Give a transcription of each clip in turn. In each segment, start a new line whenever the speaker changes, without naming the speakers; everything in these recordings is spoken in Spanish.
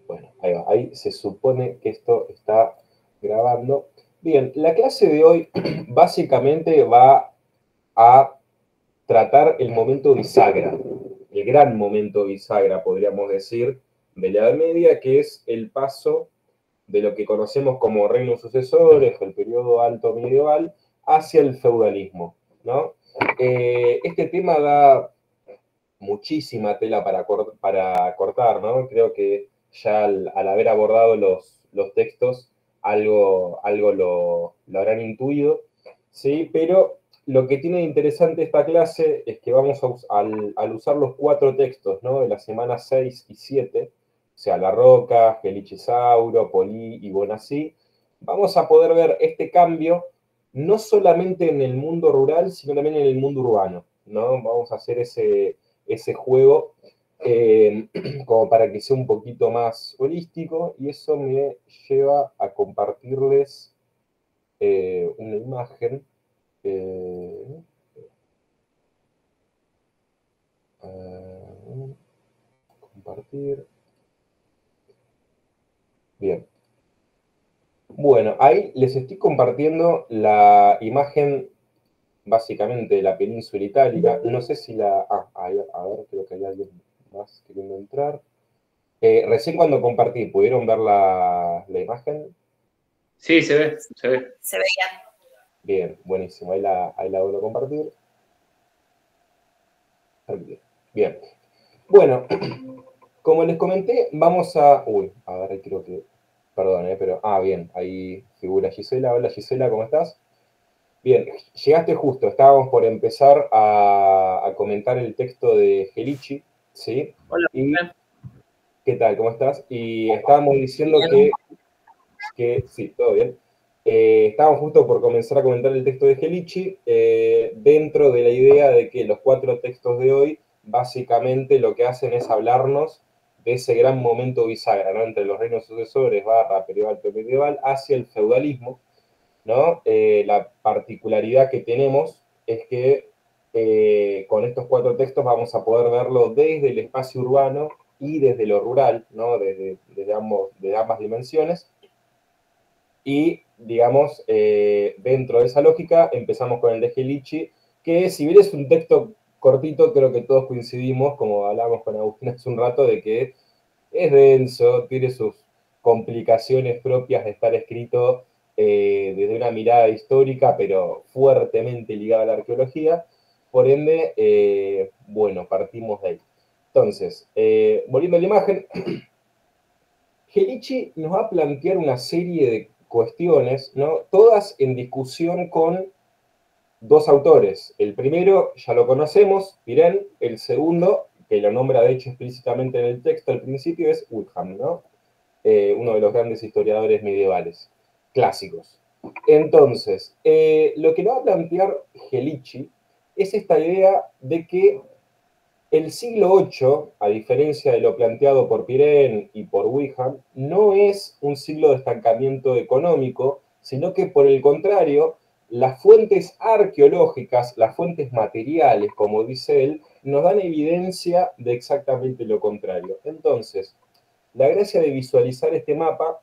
Bueno, ahí va. Ahí se supone que esto está grabando. Bien, la clase de hoy básicamente va a tratar el momento bisagra, el gran momento bisagra, podríamos decir, de la Edad Media, que es el paso de lo que conocemos como reinos sucesores, el periodo alto medieval, hacia el feudalismo, ¿no? Este tema da muchísima tela para cortar, ¿no? Creo que ya al haber abordado los textos, algo lo habrán intuido, ¿sí? Pero lo que tiene de interesante esta clase es que vamos al usar los 4 textos, ¿no? De las semanas 6 y 7, o sea, La Roca, Felicisauro, Polí y Bonasí, vamos a poder ver este cambio no solamente en el mundo rural, sino también en el mundo urbano, ¿no? Vamos a hacer ese juego eh, como para que sea un poquito más holístico y eso me lleva a compartirles una imagen. eh, compartir. Bien. Bueno, ahí les estoy compartiendo la imagen básicamente de la península itálica. No sé si la... a ver, creo que hay alguien más queriendo entrar. Recién cuando compartí, ¿pudieron ver la imagen?
Sí, se ve, se ve.
Se veía.
Bien, buenísimo. Ahí la vuelvo a compartir. Bien. Bueno, como les comenté, vamos a... Uy, a ver, creo que... Perdón, pero... bien, ahí figura Gisela. Hola Gisela, ¿cómo estás? Bien, llegaste justo. Estábamos por empezar a comentar el texto de Gelici, ¿sí?
Hola.
Y... ¿Qué tal? ¿Cómo estás? Y estábamos diciendo que sí, todo bien. Estábamos justo por comenzar a comentar el texto de Gelici, dentro de la idea de que los 4 textos de hoy básicamente lo que hacen es hablarnos de ese gran momento bisagra, ¿no? Entre los reinos sucesores, periodo alto medieval, hacia el feudalismo, ¿no? La particularidad que tenemos es que con estos 4 textos vamos a poder verlo desde el espacio urbano y desde lo rural, ¿no? Desde ambas dimensiones. Y, digamos, dentro de esa lógica, empezamos con el de Gelici, que si bien es un texto cortito, creo que todos coincidimos, como hablábamos con Agustín hace un rato, de que es denso, tiene sus complicaciones propias de estar escrito desde una mirada histórica, pero fuertemente ligada a la arqueología. Por ende, bueno, partimos de ahí. Entonces, volviendo a la imagen, Gelici nos va a plantear una serie de cuestiones, ¿no? Todas en discusión con 2 autores. El primero ya lo conocemos, Pirén. El segundo, que lo nombra de hecho explícitamente en el texto al principio, es Woodham, ¿no? Uno de los grandes historiadores medievales, clásicos. Entonces, lo que nos va a plantear Gelici es esta idea de que el siglo VIII, a diferencia de lo planteado por Pirén y por Wickham, no es un siglo de estancamiento económico, sino que por el contrario, las fuentes arqueológicas, las fuentes materiales, como dice él, nos dan evidencia de exactamente lo contrario. Entonces, la gracia de visualizar este mapa,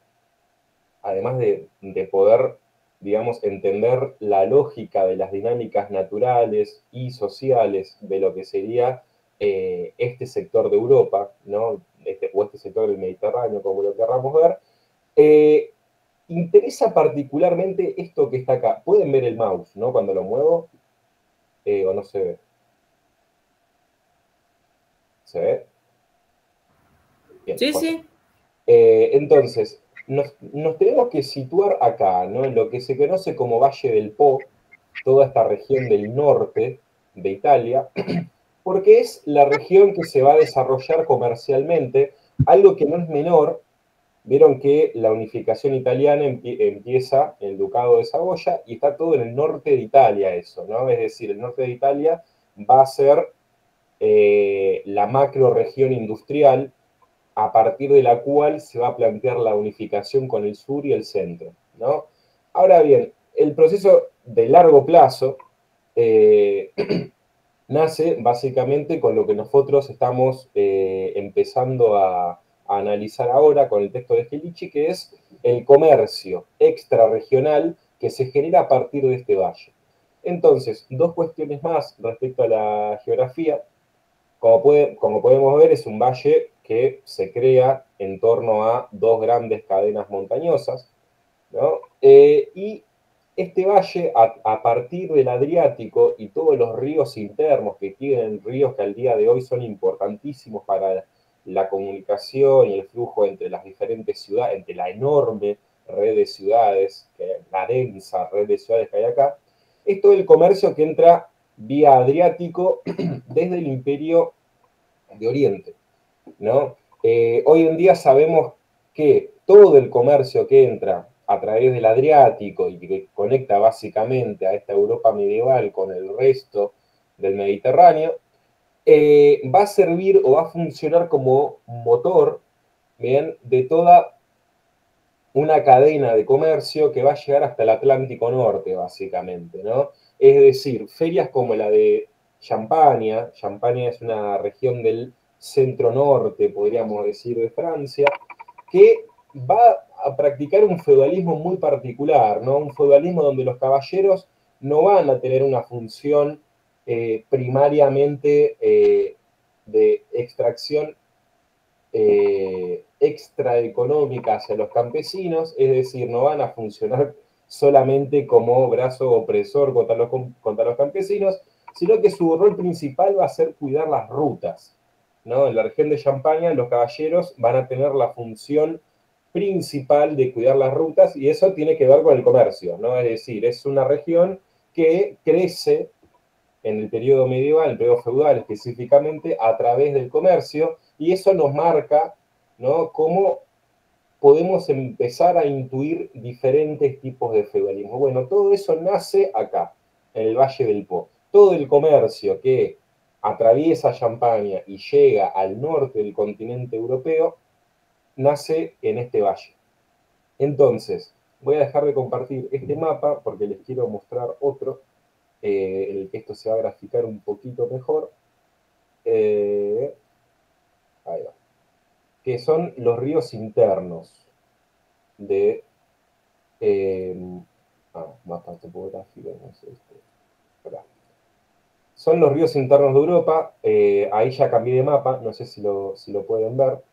además de poder, digamos, entender la lógica de las dinámicas naturales y sociales de lo que sería este sector de Europa, ¿no? O este sector del Mediterráneo, como lo querramos ver, eh, interesa particularmente esto que está acá. Pueden ver el mouse, ¿no? Cuando lo muevo, o no se ve. ¿Se ve? Bien,
Sí,
joya.
sí.
Entonces, nos tenemos que situar acá, ¿no? En lo que se conoce como Valle del Po, toda esta región del norte de Italia, porque es la región que se va a desarrollar comercialmente, algo que no es menor. Vieron que la unificación italiana empieza en el Ducado de Saboya y está todo en el norte de Italia eso, ¿no? Es decir, el norte de Italia va a ser la macro región industrial a partir de la cual se va a plantear la unificación con el sur y el centro, ¿no? Ahora bien, el proceso de largo plazo eh, nace básicamente con lo que nosotros estamos empezando a a analizar ahora con el texto de Gelici, que es el comercio extrarregional que se genera a partir de este valle. Entonces, dos cuestiones más respecto a la geografía. Como podemos ver, es un valle que se crea en torno a dos grandes cadenas montañosas, ¿no? Y este valle, a partir del Adriático y todos los ríos internos que tienen, ríos que al día de hoy son importantísimos para la comunicación y el flujo entre las diferentes ciudades, entre la enorme red de ciudades, la densa red de ciudades que hay acá, es todo el comercio que entra vía Adriático desde el Imperio de Oriente, ¿no? Hoy en día sabemos que todo el comercio que entra a través del Adriático y que conecta básicamente a esta Europa medieval con el resto del Mediterráneo, va a servir o va a funcionar como motor, ¿bien?, de toda una cadena de comercio que va a llegar hasta el Atlántico Norte, básicamente, ¿no? Es decir, ferias como la de Champaña. Champaña es una región del centro norte, podríamos decir, de Francia, que va a practicar un feudalismo muy particular, ¿no? Un feudalismo donde los caballeros no van a tener una función primariamente de extracción extraeconómica hacia los campesinos, es decir, no van a funcionar solamente como brazo opresor contra los campesinos, sino que su rol principal va a ser cuidar las rutas, ¿no? En la región de Champaña los caballeros van a tener la función principal de cuidar las rutas y eso tiene que ver con el comercio, ¿no? Es decir, es una región que crece en el periodo medieval, el periodo feudal específicamente, a través del comercio, y eso nos marca, ¿no?, cómo podemos empezar a intuir diferentes tipos de feudalismo. Bueno, todo eso nace acá, en el Valle del Po. Todo el comercio que atraviesa Champaña y llega al norte del continente europeo, nace en este valle. Entonces, voy a dejar de compartir este mapa porque les quiero mostrar otro, en el que esto se va a graficar un poquito mejor. Ahí va. Que son los ríos internos de... mapa topográfico, no sé. Son los ríos internos de Europa. Ahí ya cambié de mapa, no sé si lo pueden ver.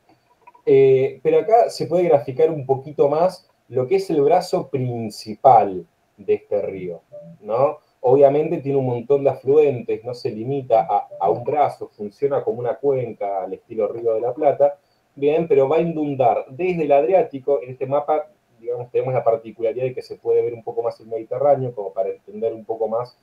Pero acá se puede graficar un poquito más lo que es el brazo principal de este río, ¿no? Obviamente tiene un montón de afluentes, no se limita a un brazo, funciona como una cuenca al estilo Río de la Plata, bien, pero va a inundar desde el Adriático. En este mapa, digamos, tenemos la particularidad de que se puede ver un poco más el Mediterráneo, como para entender un poco más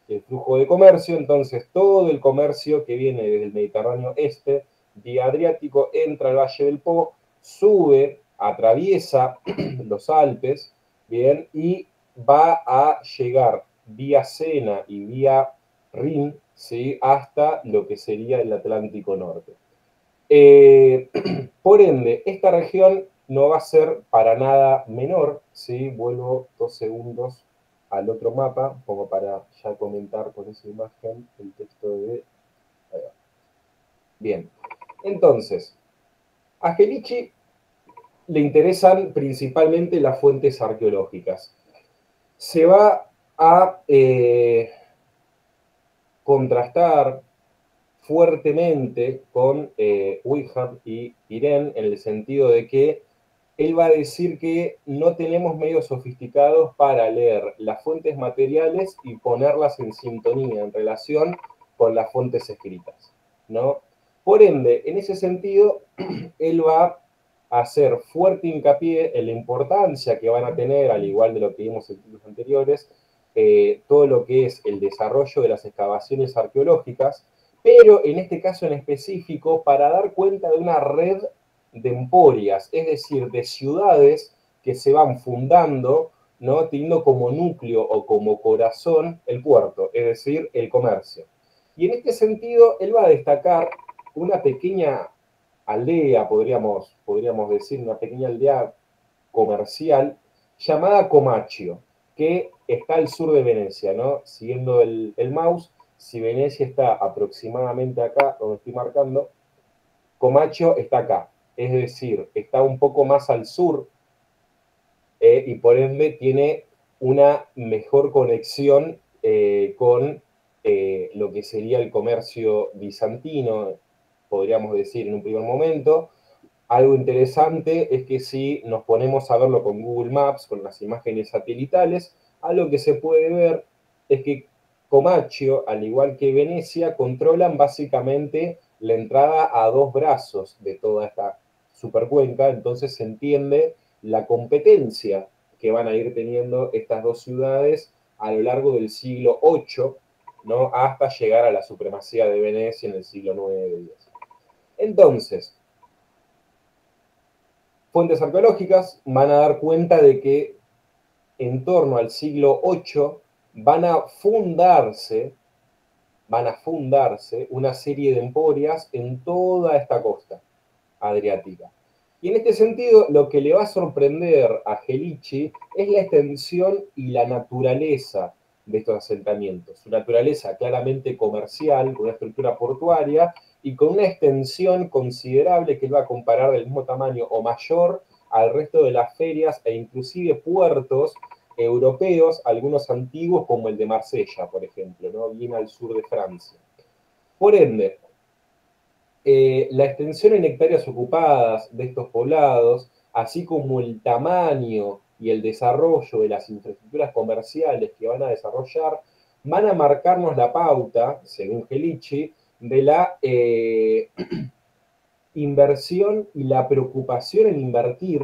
el flujo de comercio. Entonces, todo el comercio que viene desde el Mediterráneo este, vía Adriático, entra al Valle del Po, sube, atraviesa los Alpes, bien, y va a llegar vía Sena y vía Rin, ¿sí?, hasta lo que sería el Atlántico Norte. Por ende, esta región no va a ser para nada menor, ¿sí? Vuelvo 2 segundos al otro mapa, como para ya comentar con esa imagen el texto de... Ahí va. Bien, entonces, a Gelici le interesan principalmente las fuentes arqueológicas. Se va a contrastar fuertemente con Wickham y Irene, en el sentido de que él va a decir que no tenemos medios sofisticados para leer las fuentes materiales y ponerlas en sintonía, en relación con las fuentes escritas, ¿no? Por ende, en ese sentido, él va a hacer fuerte hincapié en la importancia que van a tener, al igual de lo que vimos en títulos anteriores, todo lo que es el desarrollo de las excavaciones arqueológicas, pero en este caso en específico para dar cuenta de una red de emporias, es decir, de ciudades que se van fundando, ¿no?, teniendo como núcleo o como corazón el puerto, es decir, el comercio. Y en este sentido, él va a destacar una pequeña aldea, podríamos decir, una pequeña aldea comercial llamada Comacchio, que está al sur de Venecia, ¿no? Siguiendo el mouse, si Venecia está aproximadamente acá, donde estoy marcando, Comacchio está acá. es decir, está un poco más al sur y por ende tiene una mejor conexión con lo que sería el comercio bizantino, podríamos decir en un primer momento. Algo interesante es que si nos ponemos a verlo con Google Maps, con las imágenes satelitales, algo que se puede ver es que Comacchio, al igual que Venecia, controlan básicamente la entrada a dos brazos de toda esta supercuenca, entonces se entiende la competencia que van a ir teniendo estas dos ciudades a lo largo del siglo VIII, ¿no? Hasta llegar a la supremacía de Venecia en el siglo IX-X. Entonces, fuentes arqueológicas van a dar cuenta de que en torno al siglo VIII van a fundarse una serie de emporias en toda esta costa adriática. Y en este sentido, lo que le va a sorprender a Gelici es la extensión y la naturaleza de estos asentamientos. Su naturaleza claramente comercial, con una estructura portuaria y con una extensión considerable que él va a comparar del mismo tamaño o mayor al resto de las ferias e inclusive puertos europeos, algunos antiguos como el de Marsella, por ejemplo, ¿no? Bien al sur de Francia. Por ende, la extensión en hectáreas ocupadas de estos poblados, así como el tamaño y el desarrollo de las infraestructuras comerciales que van a desarrollar, van a marcarnos la pauta, según Gelici, de la inversión y la preocupación en invertir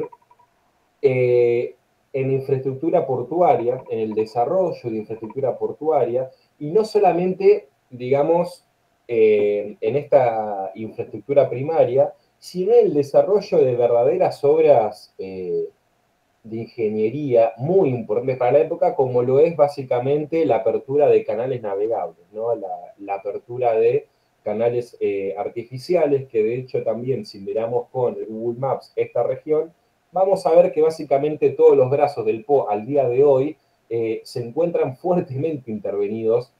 en infraestructura portuaria, en el desarrollo de infraestructura portuaria, y no solamente, digamos, en esta infraestructura primaria, sino en el desarrollo de verdaderas obras de ingeniería muy importantes para la época, como lo es básicamente la apertura de canales navegables, ¿no? La apertura de canales artificiales, que de hecho también, si miramos con el Google Maps esta región, vamos a ver que básicamente todos los brazos del Po al día de hoy se encuentran fuertemente intervenidos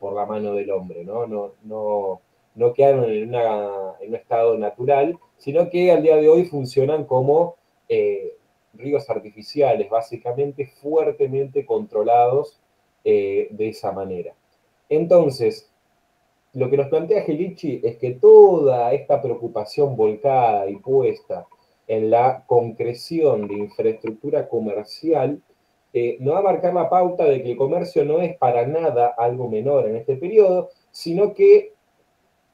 por la mano del hombre, ¿no? No quedaron en un estado natural, sino que al día de hoy funcionan como ríos artificiales, básicamente fuertemente controlados de esa manera. Entonces, lo que nos plantea Gelici es que toda esta preocupación volcada y puesta en la concreción de infraestructura comercial nos va a marcar la pauta de que el comercio no es para nada algo menor en este periodo, sino que,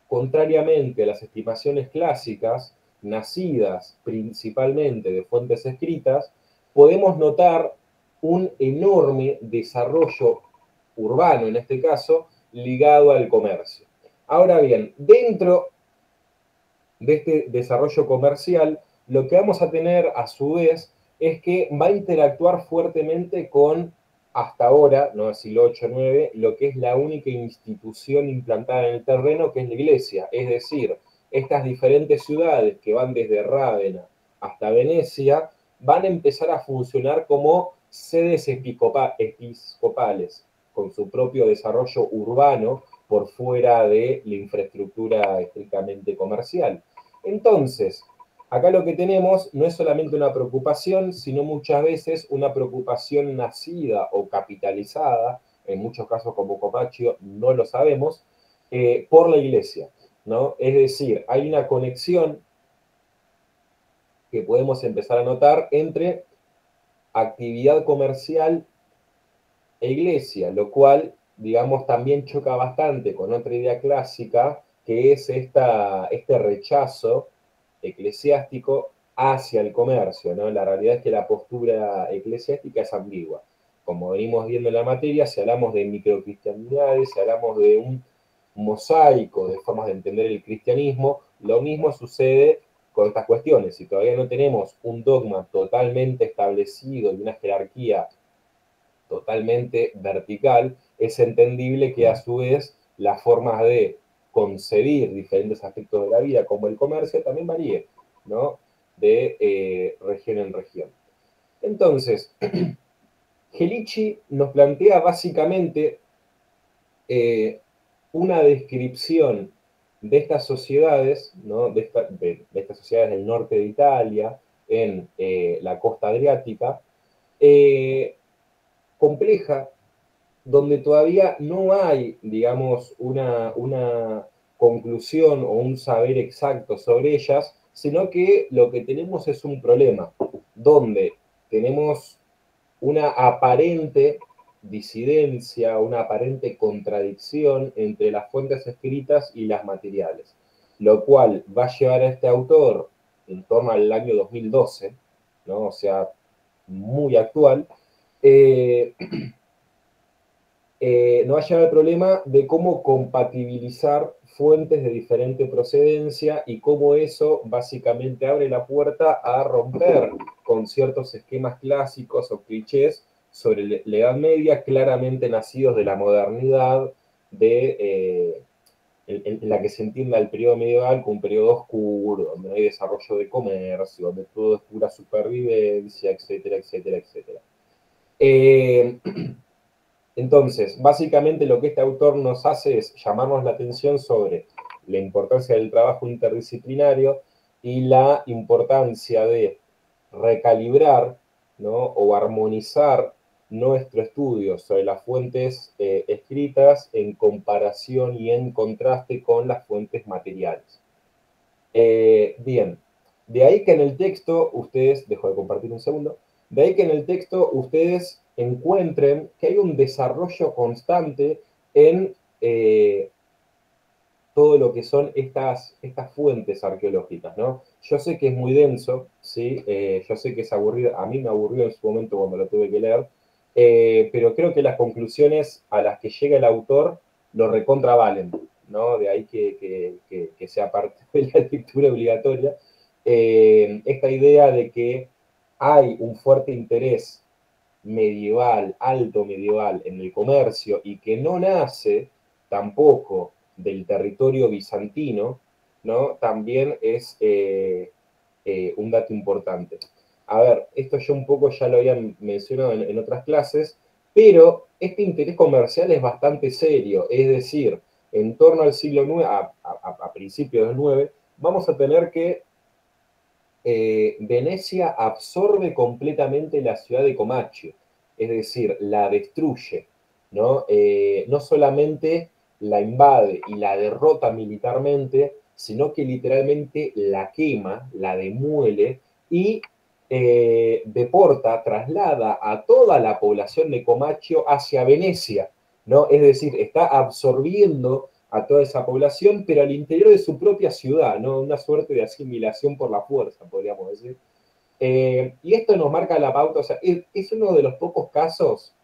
contrariamente a las estimaciones clásicas, nacidas principalmente de fuentes escritas, podemos notar un enorme desarrollo urbano, en este caso, ligado al comercio. Ahora bien, dentro de este desarrollo comercial, lo que vamos a tener a su vez es que va a interactuar fuertemente con, hasta ahora, no siglo 8 9, lo que es la única institución implantada en el terreno, que es la iglesia. Es decir, estas diferentes ciudades que van desde Rávena hasta Venecia, van a empezar a funcionar como sedes episcopales, con su propio desarrollo urbano por fuera de la infraestructura estrictamente comercial. Entonces, acá lo que tenemos no es solamente una preocupación, sino muchas veces una preocupación nacida o capitalizada, en muchos casos como Comacchio no lo sabemos, por la iglesia, ¿no? Es decir, hay una conexión que podemos empezar a notar entre actividad comercial e iglesia, lo cual, digamos, también choca bastante con otra idea clásica, que es este rechazo eclesiástico hacia el comercio, ¿no? La realidad es que la postura eclesiástica es ambigua. Como venimos viendo en la materia, si hablamos de microcristianidades, si hablamos de un mosaico de formas de entender el cristianismo, lo mismo sucede con estas cuestiones. Si todavía no tenemos un dogma totalmente establecido y una jerarquía totalmente vertical, es entendible que a su vez las formas de concebir diferentes aspectos de la vida, como el comercio, también varíe, ¿no? De región en región. Entonces, Gelici nos plantea básicamente una descripción de estas sociedades, ¿no? De estas sociedades del norte de Italia, en la costa adriática, compleja, donde todavía no hay, digamos, una conclusión o un saber exacto sobre ellas, sino que lo que tenemos es un problema, donde tenemos una aparente disidencia, una aparente contradicción entre las fuentes escritas y las materiales, lo cual va a llevar a este autor en torno al año 2012, ¿no? O sea, muy actual, eh, nos va a llevar al problema de cómo compatibilizar fuentes de diferente procedencia y cómo eso básicamente abre la puerta a romper con ciertos esquemas clásicos o clichés sobre la Edad Media, claramente nacidos de la modernidad, en la que se entienda el periodo medieval como un periodo oscuro, donde no hay desarrollo de comercio, donde todo es pura supervivencia, etcétera, etcétera, etcétera. Entonces, básicamente lo que este autor nos hace es llamarnos la atención sobre la importancia del trabajo interdisciplinario y la importancia de recalibrar, ¿no? O armonizar nuestro estudio sobre las fuentes escritas en comparación y en contraste con las fuentes materiales. Bien, de ahí que en el texto ustedes, dejo de compartir un segundo, de ahí que en el texto ustedes encuentren que hay un desarrollo constante en todo lo que son estas fuentes arqueológicas, ¿no? Yo sé que es muy denso, ¿sí? Yo sé que es aburrido, a mí me aburrió en su momento cuando lo tuve que leer, pero creo que las conclusiones a las que llega el autor lo recontravalen, ¿no? De ahí que sea parte de la lectura obligatoria. Esta idea de que hay un fuerte interés medieval, alto medieval, en el comercio y que no nace tampoco del territorio bizantino, ¿no? También es un dato importante. A ver, esto yo un poco ya lo había mencionado en otras clases, pero este interés comercial es bastante serio, es decir, en torno al siglo IX, a principios del IX, vamos a tener que Venecia absorbe completamente la ciudad de Comacchio, es decir, la destruye, ¿no? No solamente la invade y la derrota militarmente, sino que literalmente la quema, la demuele y deporta, traslada a toda la población de Comacchio hacia Venecia, ¿no? Es decir, está absorbiendo a toda esa población, pero al interior de su propia ciudad, ¿no? Una suerte de asimilación por la fuerza, podríamos decir. Y esto nos marca la pauta, o sea, es uno de los pocos casos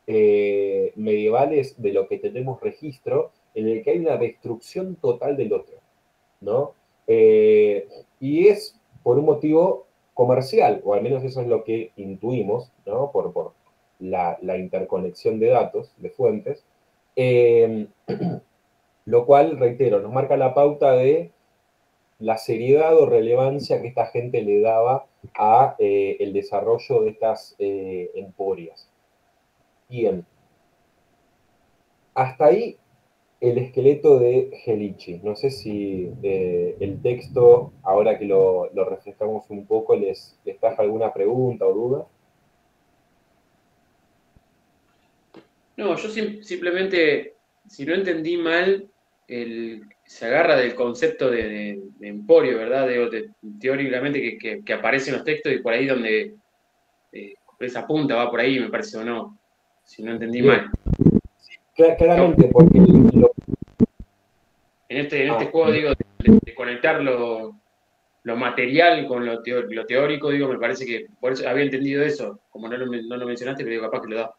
medievales de lo que tenemos registro en el que hay una destrucción total del otro, ¿no? Y es por un motivo comercial, o al menos eso es lo que intuimos, ¿no? Por la interconexión de datos, de fuentes. Eh, lo cual, reitero, nos marca la pauta de la seriedad o relevancia que esta gente le daba a el desarrollo de estas emporias. Bien, hasta ahí el esqueleto de Gelici. No sé si el texto, ahora que lo refrescamos un poco, les trajo alguna pregunta o duda.
No, yo simplemente, si no entendí mal, se agarra del concepto de emporio, ¿verdad? Teóricamente que aparece en los textos y por ahí donde esa punta va por ahí, me parece, o no, si no entendí
Bien,
mal.
claramente, porque
En este juego, digo, de conectar lo material con lo teórico, digo, me parece que, por eso había entendido eso, como no lo mencionaste, pero digo, capaz que lo das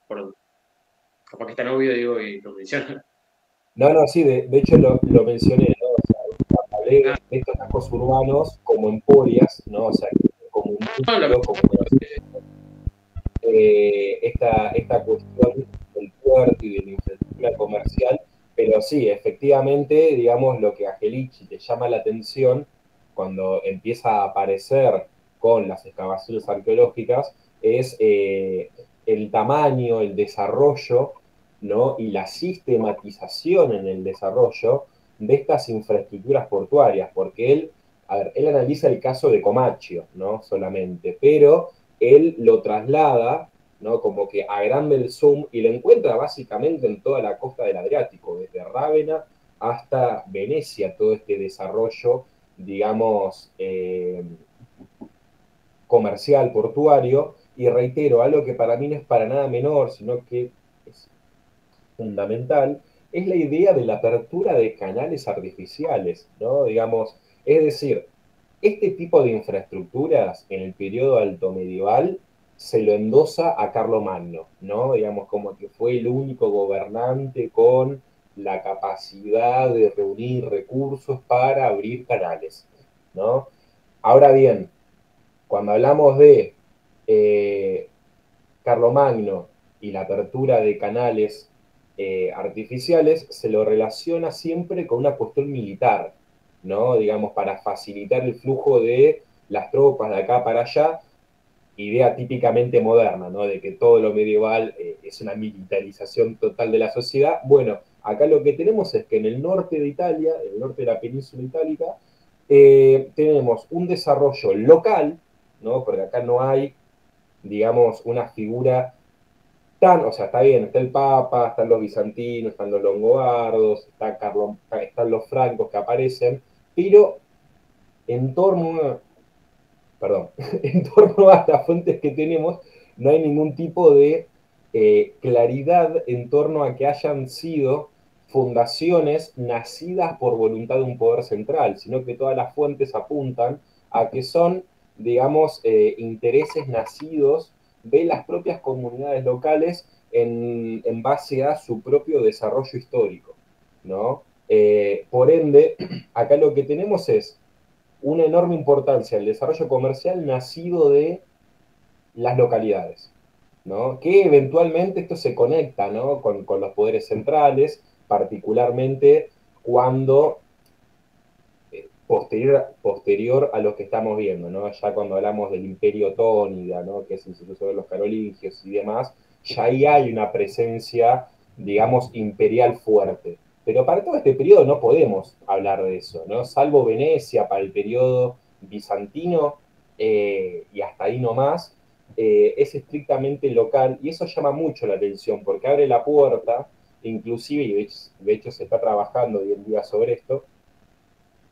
capaz que está novio, digo, y lo menciona.
no, sí, de hecho lo mencioné, ¿no? O sea, hablé
Ah,
de estos cascos urbanos como emporias, ¿no? O sea, como un
no,
núcleo, como esta cuestión del puerto y de la infraestructura comercial, pero sí, efectivamente, digamos, lo que a Gelici te llama la atención cuando empieza a aparecer con las excavaciones arqueológicas es el tamaño, el desarrollo, ¿no? Y la sistematización en el desarrollo de estas infraestructuras portuarias, porque él, a ver, él analiza el caso de Comacchio, ¿no? Solamente, pero él lo traslada, ¿no? Como que agranda el zoom y lo encuentra básicamente en toda la costa del Adriático, desde Rávena hasta Venecia, todo este desarrollo, digamos, comercial, portuario, y reitero, algo que para mí no es para nada menor, sino que es fundamental, es la idea de la apertura de canales artificiales, ¿no? Digamos, es decir, este tipo de infraestructuras en el periodo alto medieval se lo endosa a Carlomagno, ¿no? Digamos, como que fue el único gobernante con la capacidad de reunir recursos para abrir canales, ¿no? Ahora bien, cuando hablamos de Carlomagno y la apertura de canales artificiales, se lo relaciona siempre con una cuestión militar, ¿no? Digamos, para facilitar el flujo de las tropas de acá para allá, idea típicamente moderna, ¿no? De que todo lo medieval es una militarización total de la sociedad. Bueno, acá lo que tenemos es que en el norte de Italia, en el norte de la península itálica, tenemos un desarrollo local, ¿no? Porque acá no hay, digamos, una figura tan, o sea, está bien, está el Papa, están los bizantinos, están los longobardos, están los francos que aparecen, pero en torno, perdón, en torno a las fuentes que tenemos, no hay ningún tipo de claridad en torno a que hayan sido fundaciones nacidas por voluntad de un poder central, sino que todas las fuentes apuntan a que son, digamos, intereses nacidos de las propias comunidades locales en base a su propio desarrollo histórico, ¿no? Por ende, acá lo que tenemos es una enorme importancia el desarrollo comercial nacido de las localidades, ¿no? Que eventualmente esto se conecta, ¿no? Con los poderes centrales, particularmente cuando posterior a lo que estamos viendo, ¿no? Ya cuando hablamos del Imperio Tónida, ¿no? Que es el sucesor de los carolingios y demás, ya ahí hay una presencia, digamos, imperial fuerte. Pero para todo este periodo no podemos hablar de eso, ¿no? Salvo Venecia para el periodo bizantino y hasta ahí nomás, es estrictamente local y eso llama mucho la atención porque abre la puerta, inclusive, y de hecho se está trabajando hoy en día sobre esto,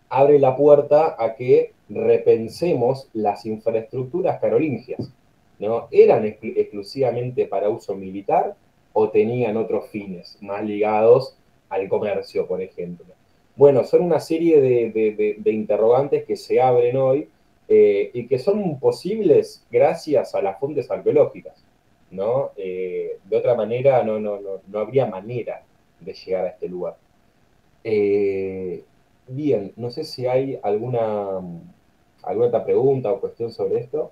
abre la puerta a que repensemos las infraestructuras carolingias, ¿no? ¿Eran exclusivamente para uso militar o tenían otros fines más ligados al comercio, por ejemplo? Bueno, son una serie de interrogantes que se abren hoy y que son posibles gracias a las fuentes arqueológicas, ¿no? De otra manera no habría manera de llegar a este lugar. Eh, Bien, no sé si hay alguna otra pregunta o cuestión sobre esto.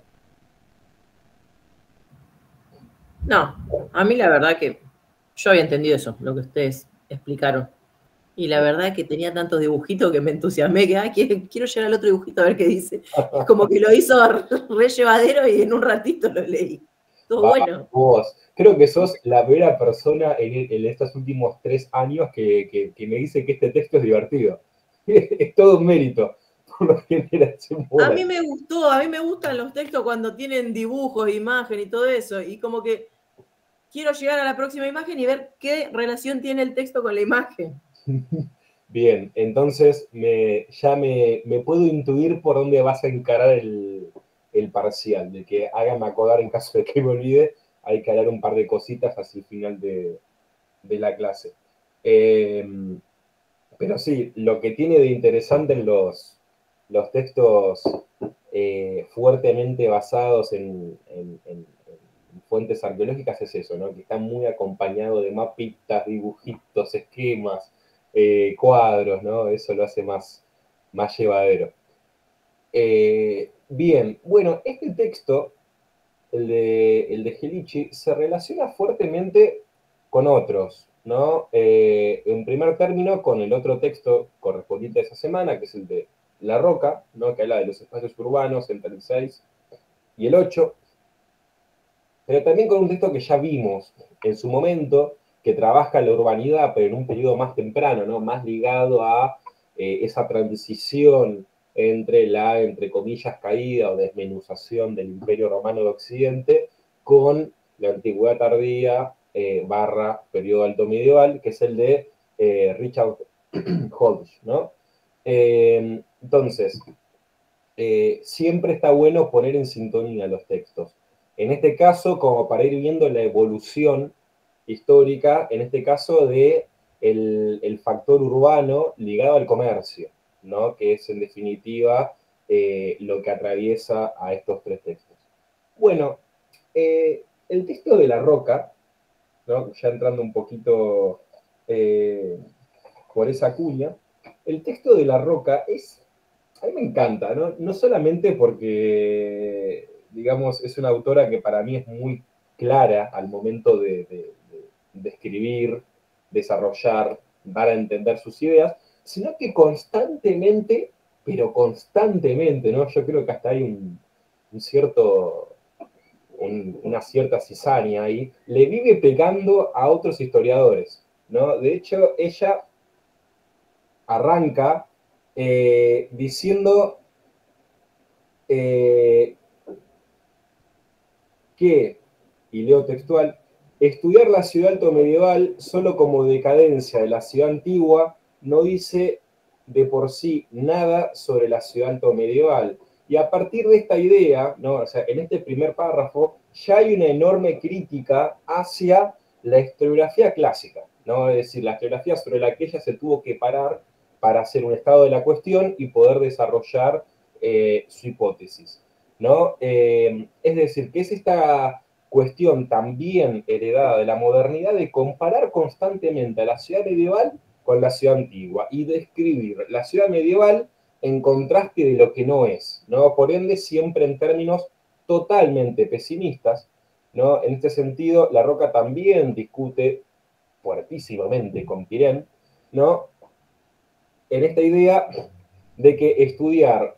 No, a mí la verdad que yo había entendido eso, lo que ustedes explicaron. Y la verdad es que tenía tantos dibujitos que me entusiasmé, que quiero llegar al otro dibujito a ver qué dice. Es como que lo hizo re llevadero y en un ratito lo leí. Todo
Va,
bueno.
vos. Creo que sos la primera persona en estos últimos 3 años que me dice que este texto es divertido. Es todo un mérito. Por lo general se
A
muere.
mí me gustó, a mí me gustan los textos cuando tienen dibujos, imagen y todo eso. Y como que quiero llegar a la próxima imagen y ver qué relación tiene el texto con la imagen.
Bien, entonces ya me puedo intuir por dónde vas a encarar el parcial, de que hágame acordar en caso de que me olvide, hay que hablar un par de cositas hacia el final de la clase. Eh, pero sí, lo que tiene de interesante en los textos fuertemente basados en fuentes arqueológicas es eso, ¿no? Que están muy acompañados de mapitas, dibujitos, esquemas, cuadros, ¿no? Eso lo hace más llevadero. Bien, bueno, este texto, el de Gelici, se relaciona fuertemente con otros, ¿no? En primer término, con el otro texto correspondiente a esa semana, que es el de La Roca, ¿no? Que habla de los espacios urbanos entre el 6 y el 8, pero también con un texto que ya vimos en su momento, que trabaja la urbanidad, pero en un periodo más temprano, ¿no? Más ligado a esa transición entre la, entre comillas, caída o desmenuzación del Imperio Romano de Occidente con la antigüedad tardía barra periodo alto medieval, que es el de Richard Hodge, ¿no? Entonces, siempre está bueno poner en sintonía los textos. En este caso, como para ir viendo la evolución histórica, en este caso de el factor urbano ligado al comercio, ¿no? Que es en definitiva lo que atraviesa a estos tres textos. Bueno, el texto de La Roca, ¿no? Ya entrando un poquito por esa cuña, el texto de La Roca a mí me encanta, ¿no? No solamente porque, digamos, es una autora que para mí es muy clara al momento de escribir, desarrollar, dar a entender sus ideas, sino que constantemente, pero constantemente, ¿no? Yo creo que hasta hay un cierto, una cierta cizaña ahí, le vive pegando a otros historiadores, ¿no? De hecho, ella arranca diciendo que, y leo textual, estudiar la ciudad alto medieval solo como decadencia de la ciudad antigua no dice de por sí nada sobre la ciudad alto medieval. Y a partir de esta idea, ¿no? O sea, en este primer párrafo, ya hay una enorme crítica hacia la historiografía clásica, ¿no? Es decir, la historiografía sobre la que ella se tuvo que parar para hacer un estado de la cuestión y poder desarrollar su hipótesis, ¿no? Es decir, que es esta cuestión también heredada de la modernidad de comparar constantemente a la ciudad medieval con la ciudad antigua y describir la ciudad medieval en contraste de lo que no es, ¿no? Por ende, siempre en términos totalmente pesimistas, ¿no? En este sentido, La Roca también discute fuertísimamente con Pirén, ¿no? En esta idea de que estudiar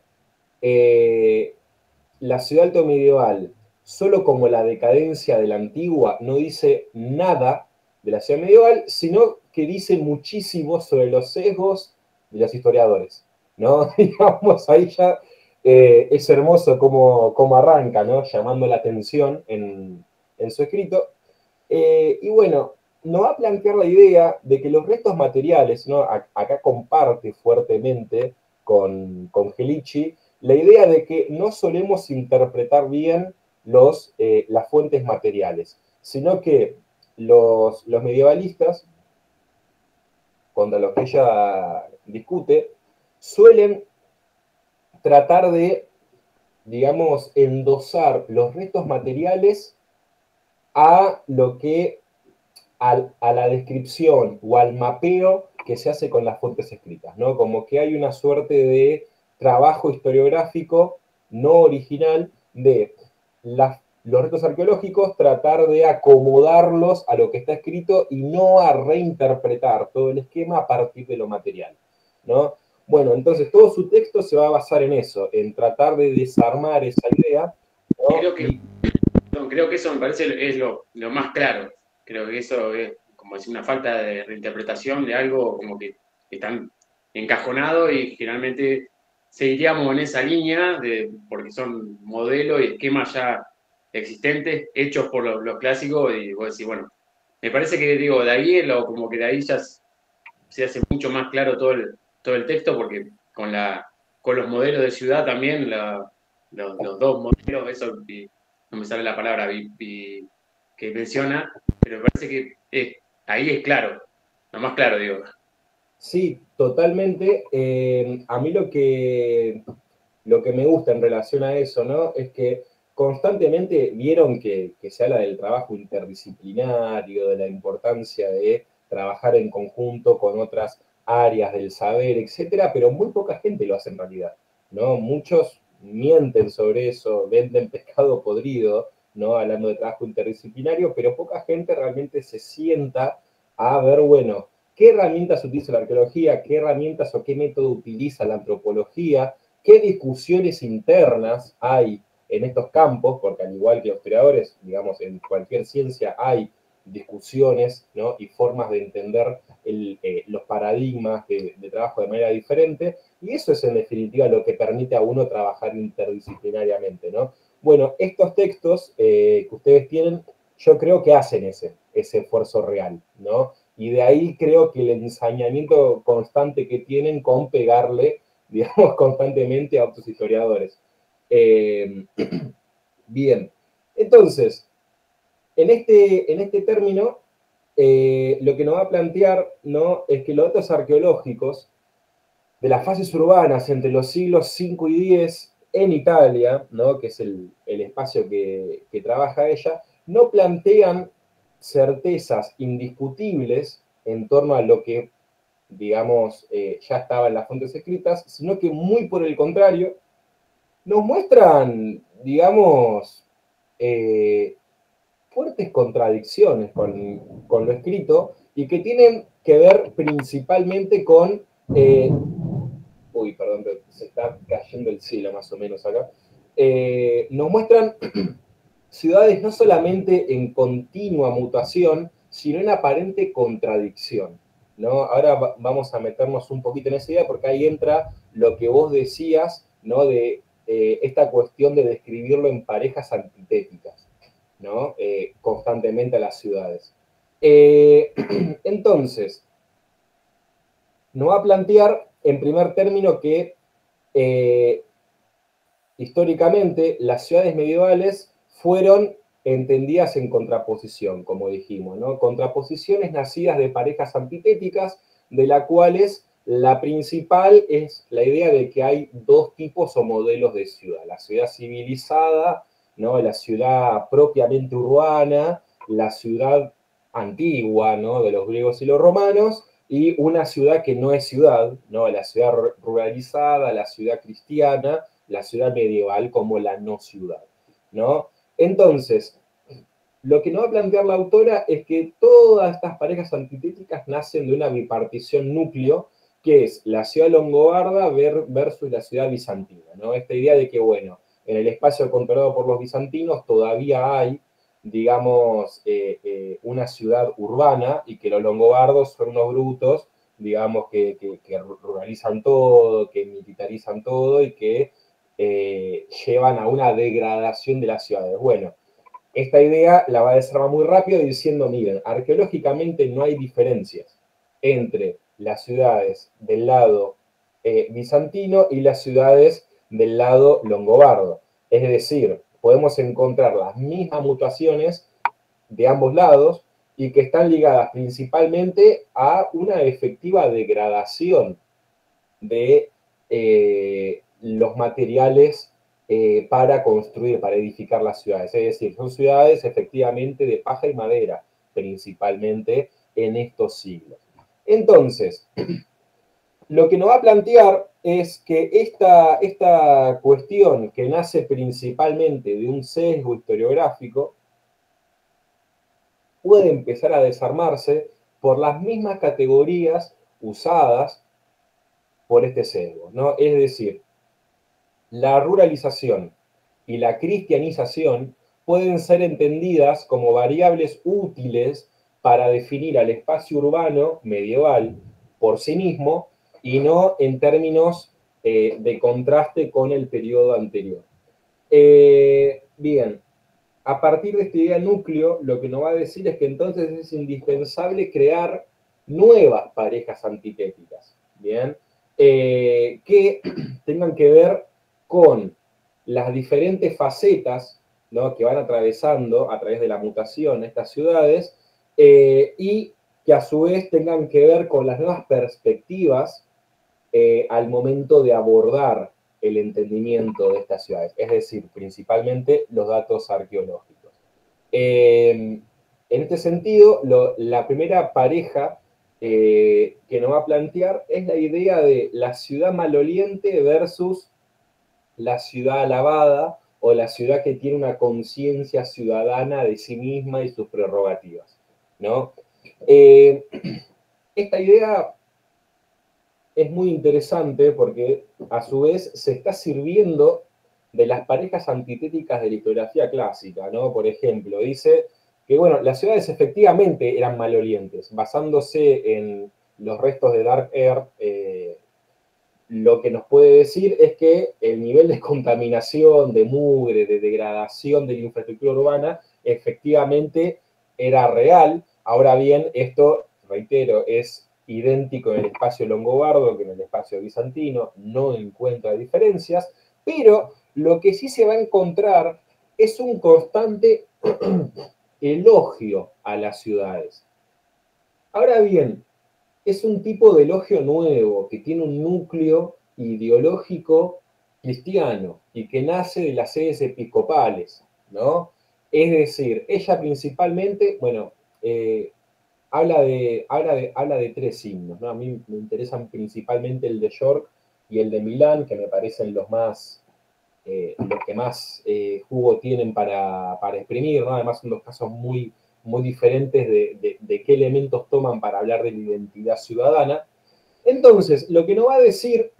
la ciudad alto medieval solo como la decadencia de la antigua no dice nada de la ciudad medieval, sino que dice muchísimo sobre los sesgos de los historiadores, ¿no? Digamos, ahí ya es hermoso cómo arranca, ¿no? Llamando la atención en su escrito. Y bueno, nos va a plantear la idea de que los restos materiales, ¿no? Acá comparte fuertemente con Gelici, la idea de que no solemos interpretar bien las fuentes materiales, sino que los medievalistas, contra los que ella discute, suelen tratar de, digamos, endosar los restos materiales a lo que a la descripción o al mapeo que se hace con las fuentes escritas, ¿no? Como que hay una suerte de trabajo historiográfico no original de los restos arqueológicos, tratar de acomodarlos a lo que está escrito y no a reinterpretar todo el esquema a partir de lo material, ¿no? Bueno, entonces todo su texto se va a basar en eso, en tratar de desarmar esa idea, ¿no?
Creo que eso me parece es lo más claro. Creo que eso es como decir una falta de reinterpretación de algo como que están encajonado y generalmente seguiríamos en esa línea porque son modelos y esquemas ya existentes, hechos por los clásicos, y vos decís, bueno, me parece que digo, de ahí como que de ahí ya se hace mucho más claro todo el texto, porque con los modelos de ciudad también, los dos modelos, eso no me sale la palabra que menciona, pero me parece que ahí es claro, lo más claro, digo.
Sí, totalmente. A mí lo que me gusta en relación a eso, ¿no? Es que constantemente vieron que se habla del trabajo interdisciplinario, de la importancia de trabajar en conjunto con otras áreas del saber, etcétera, pero muy poca gente lo hace en realidad, ¿no? Muchos mienten sobre eso, venden pescado podrido, ¿no? Hablando de trabajo interdisciplinario, pero poca gente realmente se sienta a ver, bueno, qué herramientas utiliza la arqueología, qué herramientas o qué método utiliza la antropología, qué discusiones internas hay en estos campos, porque al igual que los creadores, digamos, en cualquier ciencia hay discusiones, ¿no? Y formas de entender los paradigmas de trabajo de manera diferente, y eso es en definitiva lo que permite a uno trabajar interdisciplinariamente, ¿no? Bueno, estos textos que ustedes tienen, yo creo que hacen ese esfuerzo real, ¿no? Y de ahí creo que el ensañamiento constante que tienen con pegarle, digamos, constantemente a otros historiadores. Bien, entonces, en este término, lo que nos va a plantear, ¿no? Es que los datos arqueológicos de las fases urbanas entre los siglos 5 y 10 en Italia, ¿no? Que es el espacio que trabaja ella, no plantean certezas indiscutibles en torno a lo que, digamos, ya estaba en las fuentes escritas, sino que muy por el contrario, nos muestran, digamos, fuertes contradicciones con lo escrito y que tienen que ver principalmente con... uy, perdón, se está cayendo el cielo más o menos acá. Nos muestran ciudades no solamente en continua mutación, sino en aparente contradicción, ¿no? Ahora vamos a meternos un poquito en esa idea porque ahí entra lo que vos decías, ¿no? De esta cuestión de describirlo en parejas antitéticas, ¿no? Constantemente a las ciudades. Entonces, nos va a plantear en primer término que históricamente las ciudades medievales fueron entendidas en contraposición, como dijimos, ¿no? Contraposiciones nacidas de parejas antitéticas, de las cuales la principal es la idea de que hay dos tipos o modelos de ciudad. La ciudad civilizada, ¿no? La ciudad propiamente urbana, la ciudad antigua, ¿no? De los griegos y los romanos, y una ciudad que no es ciudad, ¿no? La ciudad ruralizada, la ciudad cristiana, la ciudad medieval como la no ciudad, ¿no? Entonces, lo que nos va a plantear la autora es que todas estas parejas antitéticas nacen de una bipartición núcleo, que es la ciudad longobarda versus la ciudad bizantina, ¿no? Esta idea de que, bueno, en el espacio controlado por los bizantinos todavía hay, digamos, una ciudad urbana y que los longobardos son unos brutos, digamos, que ruralizan todo, que militarizan todo y que llevan a una degradación de las ciudades. Bueno, esta idea la va a desarmar muy rápido diciendo, miren, arqueológicamente no hay diferencias entre las ciudades del lado bizantino y las ciudades del lado longobardo. Es decir, podemos encontrar las mismas mutaciones de ambos lados y que están ligadas principalmente a una efectiva degradación de los materiales para construir, para edificar las ciudades. Es decir, son ciudades efectivamente de paja y madera, principalmente en estos siglos. Entonces, lo que nos va a plantear es que esta cuestión que nace principalmente de un sesgo historiográfico puede empezar a desarmarse por las mismas categorías usadas por este sesgo, ¿no? Es decir, la ruralización y la cristianización pueden ser entendidas como variables útiles para definir al espacio urbano medieval por sí mismo y no en términos de contraste con el periodo anterior. Bien, a partir de esta idea núcleo, lo que nos va a decir es que entonces es indispensable crear nuevas parejas antitéticas, ¿bien? Que tengan que ver con las diferentes facetas, ¿no? Que van atravesando a través de la mutación estas ciudades y que a su vez tengan que ver con las nuevas perspectivas al momento de abordar el entendimiento de estas ciudades, es decir, principalmente los datos arqueológicos. En este sentido, la primera pareja que nos va a plantear es la idea de la ciudad maloliente versus la ciudad alabada o la ciudad que tiene una conciencia ciudadana de sí misma y sus prerrogativas, ¿no? Esta idea es muy interesante porque a su vez se está sirviendo de las parejas antitéticas de la historiografía clásica, ¿no? Por ejemplo, dice que bueno, las ciudades efectivamente eran malolientes, basándose en los restos de Dark Earth, lo que nos puede decir es que el nivel de contaminación, de mugre, de degradación de la infraestructura urbana, efectivamente era real. Ahora bien, esto, reitero, es idéntico en el espacio longobardo que en el espacio bizantino, no encuentra diferencias, pero lo que sí se va a encontrar es un constante elogio a las ciudades. Ahora bien, es un tipo de elogio nuevo que tiene un núcleo ideológico cristiano y que nace de las sedes episcopales, ¿no? Es decir, ella principalmente, bueno, habla de tres signos, ¿no? A mí me interesan principalmente el de York y el de Milán, que me parecen los que más jugo tienen para exprimir, ¿no? Además son dos casos muy, muy diferentes de qué elementos toman para hablar de la identidad ciudadana. Entonces, lo que nos va a decir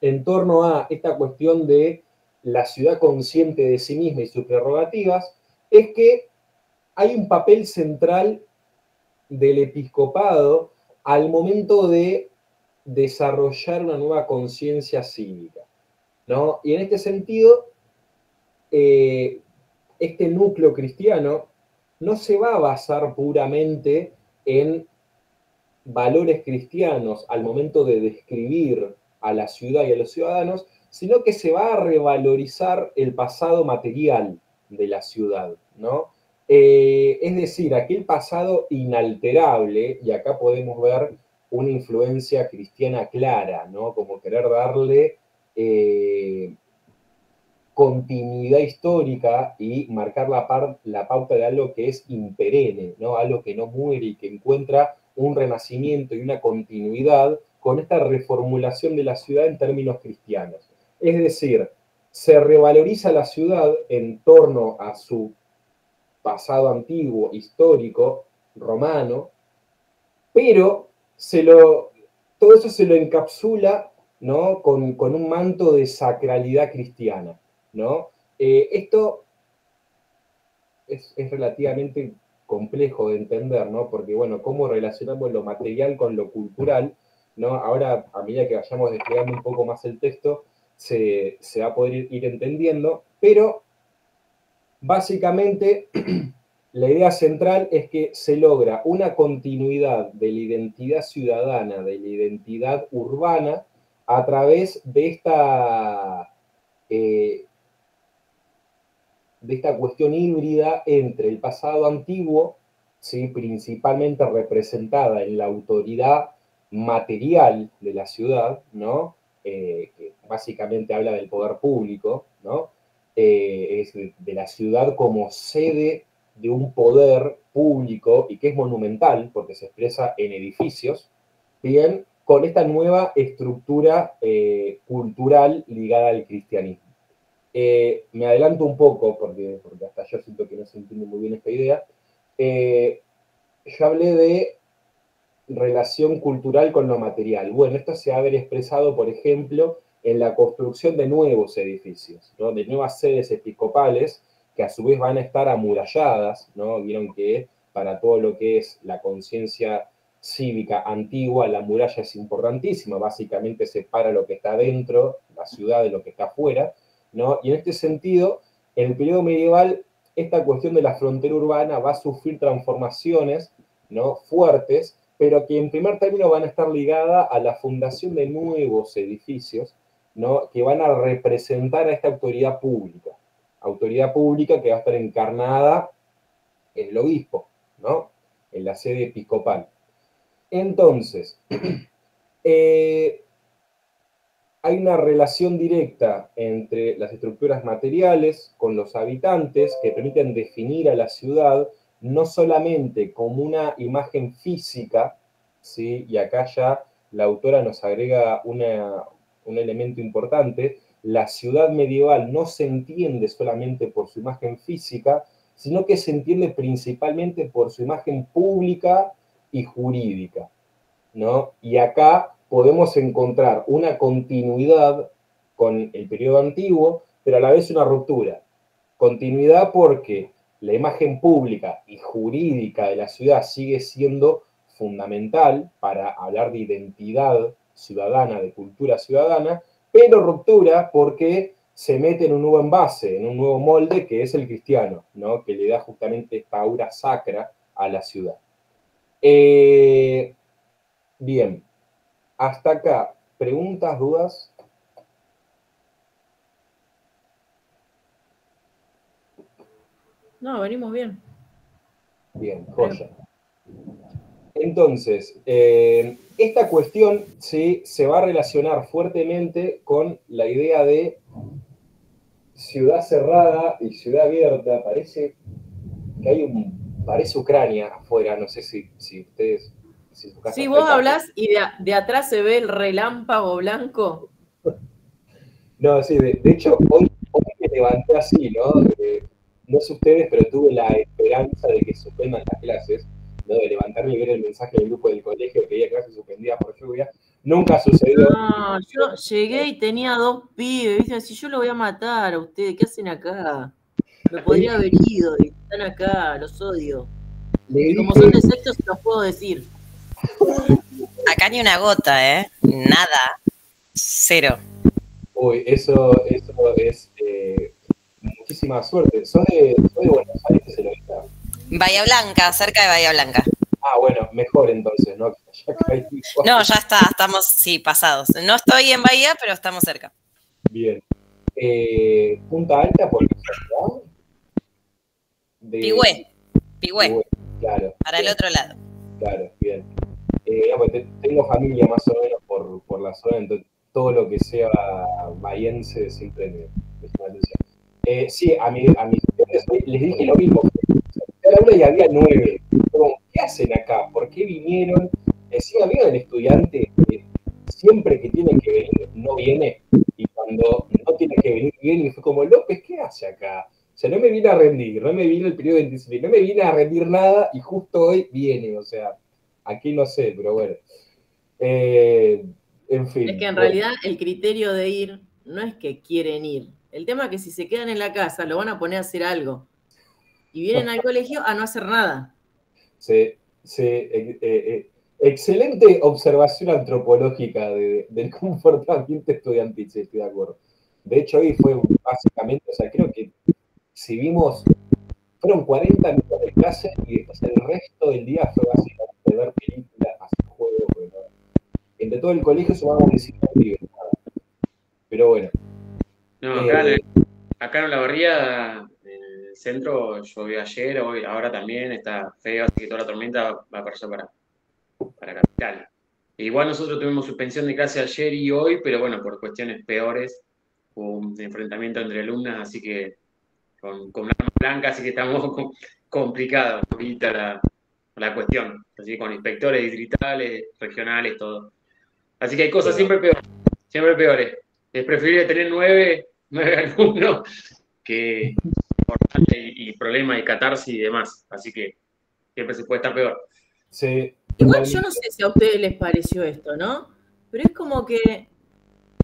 en torno a esta cuestión de la ciudad consciente de sí misma y sus prerrogativas es que hay un papel central del episcopado al momento de desarrollar una nueva conciencia cívica, ¿no? Y en este sentido, este núcleo cristiano no se va a basar puramente en valores cristianos al momento de describir a la ciudad y a los ciudadanos, sino que se va a revalorizar el pasado material de la ciudad, ¿no? Es decir, aquel pasado inalterable, y acá podemos ver una influencia cristiana clara, ¿no? Como querer darle continuidad histórica y marcar la pauta de algo que es imperenne, ¿no? Algo que no muere y que encuentra un renacimiento y una continuidad con esta reformulación de la ciudad en términos cristianos. Es decir, se revaloriza la ciudad en torno a su pasado antiguo, histórico, romano, pero todo eso se lo encapsula, ¿no? Con un manto de sacralidad cristiana, ¿no? Esto es relativamente complejo de entender, ¿no? Porque, bueno, cómo relacionamos lo material con lo cultural, ¿no? Ahora, a medida que vayamos desplegando un poco más el texto, se va a poder ir entendiendo, pero básicamente la idea central es que se logra una continuidad de la identidad ciudadana, de la identidad urbana, a través de esta cuestión híbrida entre el pasado antiguo, ¿sí? Principalmente representada en la autoridad material de la ciudad, ¿no? Que básicamente habla del poder público, ¿no? Es de la ciudad como sede de un poder público y que es monumental porque se expresa en edificios, bien, con esta nueva estructura cultural ligada al cristianismo. Me adelanto un poco, porque hasta yo siento que no se entiende muy bien esta idea. Yo hablé de relación cultural con lo material. Bueno, esto se va a ver expresado, por ejemplo, en la construcción de nuevos edificios, ¿no? De nuevas sedes episcopales, que a su vez van a estar amuralladas, ¿no? Vieron que para todo lo que es la conciencia cívica antigua, la muralla es importantísima, básicamente separa lo que está dentro, la ciudad, de lo que está afuera, ¿no? Y en este sentido, en el periodo medieval, esta cuestión de la frontera urbana va a sufrir transformaciones, ¿no? Fuertes, pero que en primer término van a estar ligadas a la fundación de nuevos edificios, ¿no? Que van a representar a esta autoridad pública que va a estar encarnada en el obispo, ¿no? En la sede episcopal. Entonces, hay una relación directa entre las estructuras materiales con los habitantes que permiten definir a la ciudad no solamente como una imagen física, ¿sí? Y acá ya la autora nos agrega un elemento importante: la ciudad medieval no se entiende solamente por su imagen física, sino que se entiende principalmente por su imagen pública y jurídica, ¿no? Y acá podemos encontrar una continuidad con el periodo antiguo, pero a la vez una ruptura. Continuidad porque la imagen pública y jurídica de la ciudad sigue siendo fundamental para hablar de identidad ciudadana, de cultura ciudadana, pero ruptura porque se mete en un nuevo envase, en un nuevo molde que es el cristiano, ¿no? Que le da justamente esta aura sacra a la ciudad. Bien, hasta acá, ¿preguntas, dudas?
No, venimos bien.
Bien, joya. Entonces, esta cuestión ¿sí? Se va a relacionar fuertemente con la idea de ciudad cerrada y ciudad abierta. Parece que hay parece Ucrania afuera, no sé si ustedes... Si su casa
Sí,
está
vos
acá.
hablás y de atrás se ve el relámpago blanco.
No, sí, de hecho, hoy me levanté así, ¿no? No sé ustedes, pero tuve la esperanza de que suspendan las clases, ¿no? De levantarme y ver el mensaje del grupo del colegio que había clases suspendidas por lluvia. Nunca sucedió.
No, yo llegué y tenía 2 pibes, ¿viste? Así yo lo voy a matar a ustedes, ¿qué hacen acá? Me podría haber ido y están acá, los odio. Y como son de sexto, se los puedo decir.
Acá ni una gota, ¿eh? Nada. Cero.
Uy, eso es muchísima suerte. ¿Sos de Buenos Aires, Eloísa?
Bahía Blanca, cerca de Bahía Blanca.
Ah, bueno, mejor entonces, ¿no?
No, ya está, estamos, sí, pasados. No estoy en Bahía, pero estamos cerca.
Bien. Punta Alta, por casualidad.
Pigüé.
Claro.
Para el otro lado.
Claro, bien. Tengo familia más o menos por la zona, entonces todo lo que sea bahiense siempre me llama la atención. Sí, a mis estudiantes les dije lo mismo. En la aula y había 9. Como, ¿qué hacen acá? ¿Por qué vinieron? Encima había el estudiante que siempre que tiene que venir no viene, y cuando no tiene que venir viene, y fue como, López, ¿qué hace acá? O sea, no me vine a rendir, no me vine el periodo de disciplina, no me vine a rendir nada, y justo hoy viene, o sea, aquí no sé, pero bueno. En fin.
Es que en realidad el criterio de ir no es que quieren ir. El tema es que si se quedan en la casa, lo van a poner a hacer algo. Y vienen al colegio a no hacer nada.
Sí, excelente observación antropológica del comportamiento estudiantil, sí, estoy de acuerdo. De hecho, hoy fue básicamente, o sea, creo que si vimos, fueron 40 minutos de clase y después el resto del día fue básicamente ver películas, hacer juegos, pero entre todo el colegio sumamos 19 pibes. Pero bueno.
No, acá en Olavarría, en el centro, llovió ayer, hoy, ahora también está feo, así que toda la tormenta va para allá, para Capital. Igual nosotros tuvimos suspensión de clase ayer y hoy, pero bueno, por cuestiones peores, hubo un enfrentamiento entre alumnas, así que con armas blancas, así que estamos complicados ahorita la cuestión, así con inspectores distritales, regionales, todo. Así que hay cosas siempre peores. Es preferible tener 9 alumnos que y problemas y catarsis y demás. Así que siempre se puede estar peor.
Sí,
igual yo no sé si a ustedes les pareció esto, ¿no? Pero es como que,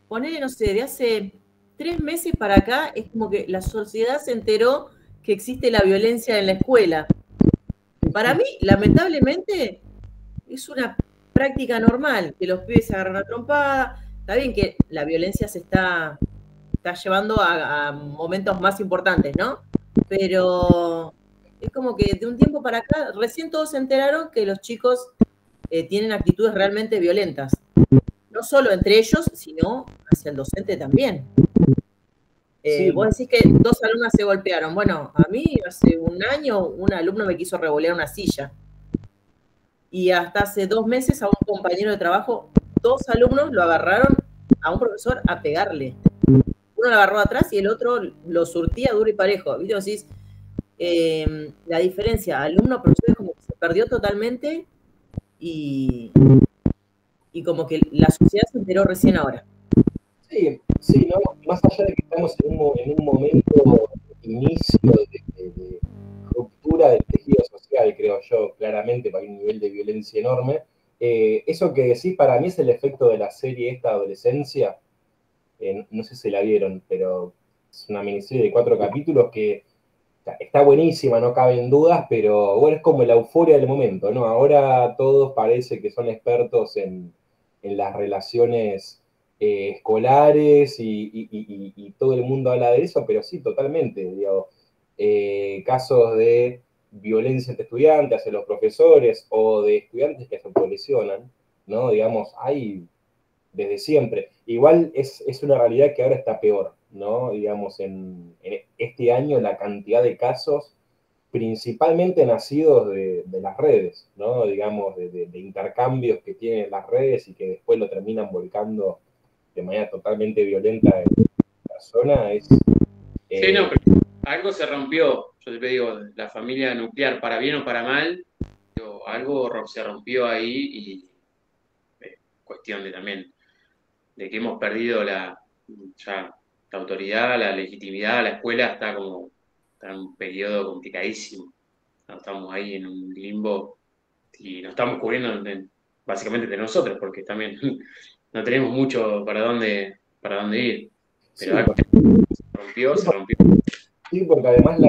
ponele, no sé, de hace 3 meses para acá, es como que la sociedad se enteró que existe la violencia en la escuela. Para mí, lamentablemente, es una práctica normal, que los pibes se agarran a trompada. Está bien que la violencia se está llevando a momentos más importantes, ¿no? Pero es como que de un tiempo para acá, recién todos se enteraron que los chicos tienen actitudes realmente violentas. No solo entre ellos, sino hacia el docente también.
Sí.
Vos decís que 2 alumnas se golpearon. Bueno, a mí hace un año un alumno me quiso revolear una silla. Y hasta hace 2 meses a un compañero de trabajo, 2 alumnos lo agarraron a un profesor a pegarle. Uno lo agarró atrás y el otro lo surtía duro y parejo. ¿Viste? Decís, la diferencia alumno-profesor es como que se perdió totalmente y como que la sociedad se enteró recién ahora.
Sí, no, más allá de que estamos en un momento de inicio de ruptura del tejido social, creo yo, claramente, para un nivel de violencia enorme. Eso que decís para mí es el efecto de la serie esta Adolescencia. No sé si la vieron, pero es una miniserie de 4 capítulos que sea, está buenísima, no caben dudas, pero bueno, es como la euforia del momento, ¿no? Ahora todos parece que son expertos en las relaciones escolares y todo el mundo habla de eso, pero sí, totalmente, digo, casos de violencia entre estudiantes, hacia los profesores, o de estudiantes que se autolesionan, ¿no? Digamos, hay desde siempre. Igual es una realidad que ahora está peor, ¿no? Digamos, en este año la cantidad de casos, principalmente nacidos de las redes, ¿no? Digamos, de intercambios que tienen las redes y que después lo terminan volcando de manera totalmente violenta en persona, es...
Sí, no, pero algo se rompió. Yo te digo, la familia nuclear, para bien o para mal, digo, algo se rompió ahí y cuestión de también de que hemos perdido ya la autoridad, la legitimidad, la escuela está en un periodo complicadísimo. No, estamos ahí en un limbo y nos estamos cubriendo básicamente de nosotros, porque también no tenemos mucho para dónde ir.
Sí,
Pero algo se rompió.
sí, porque además la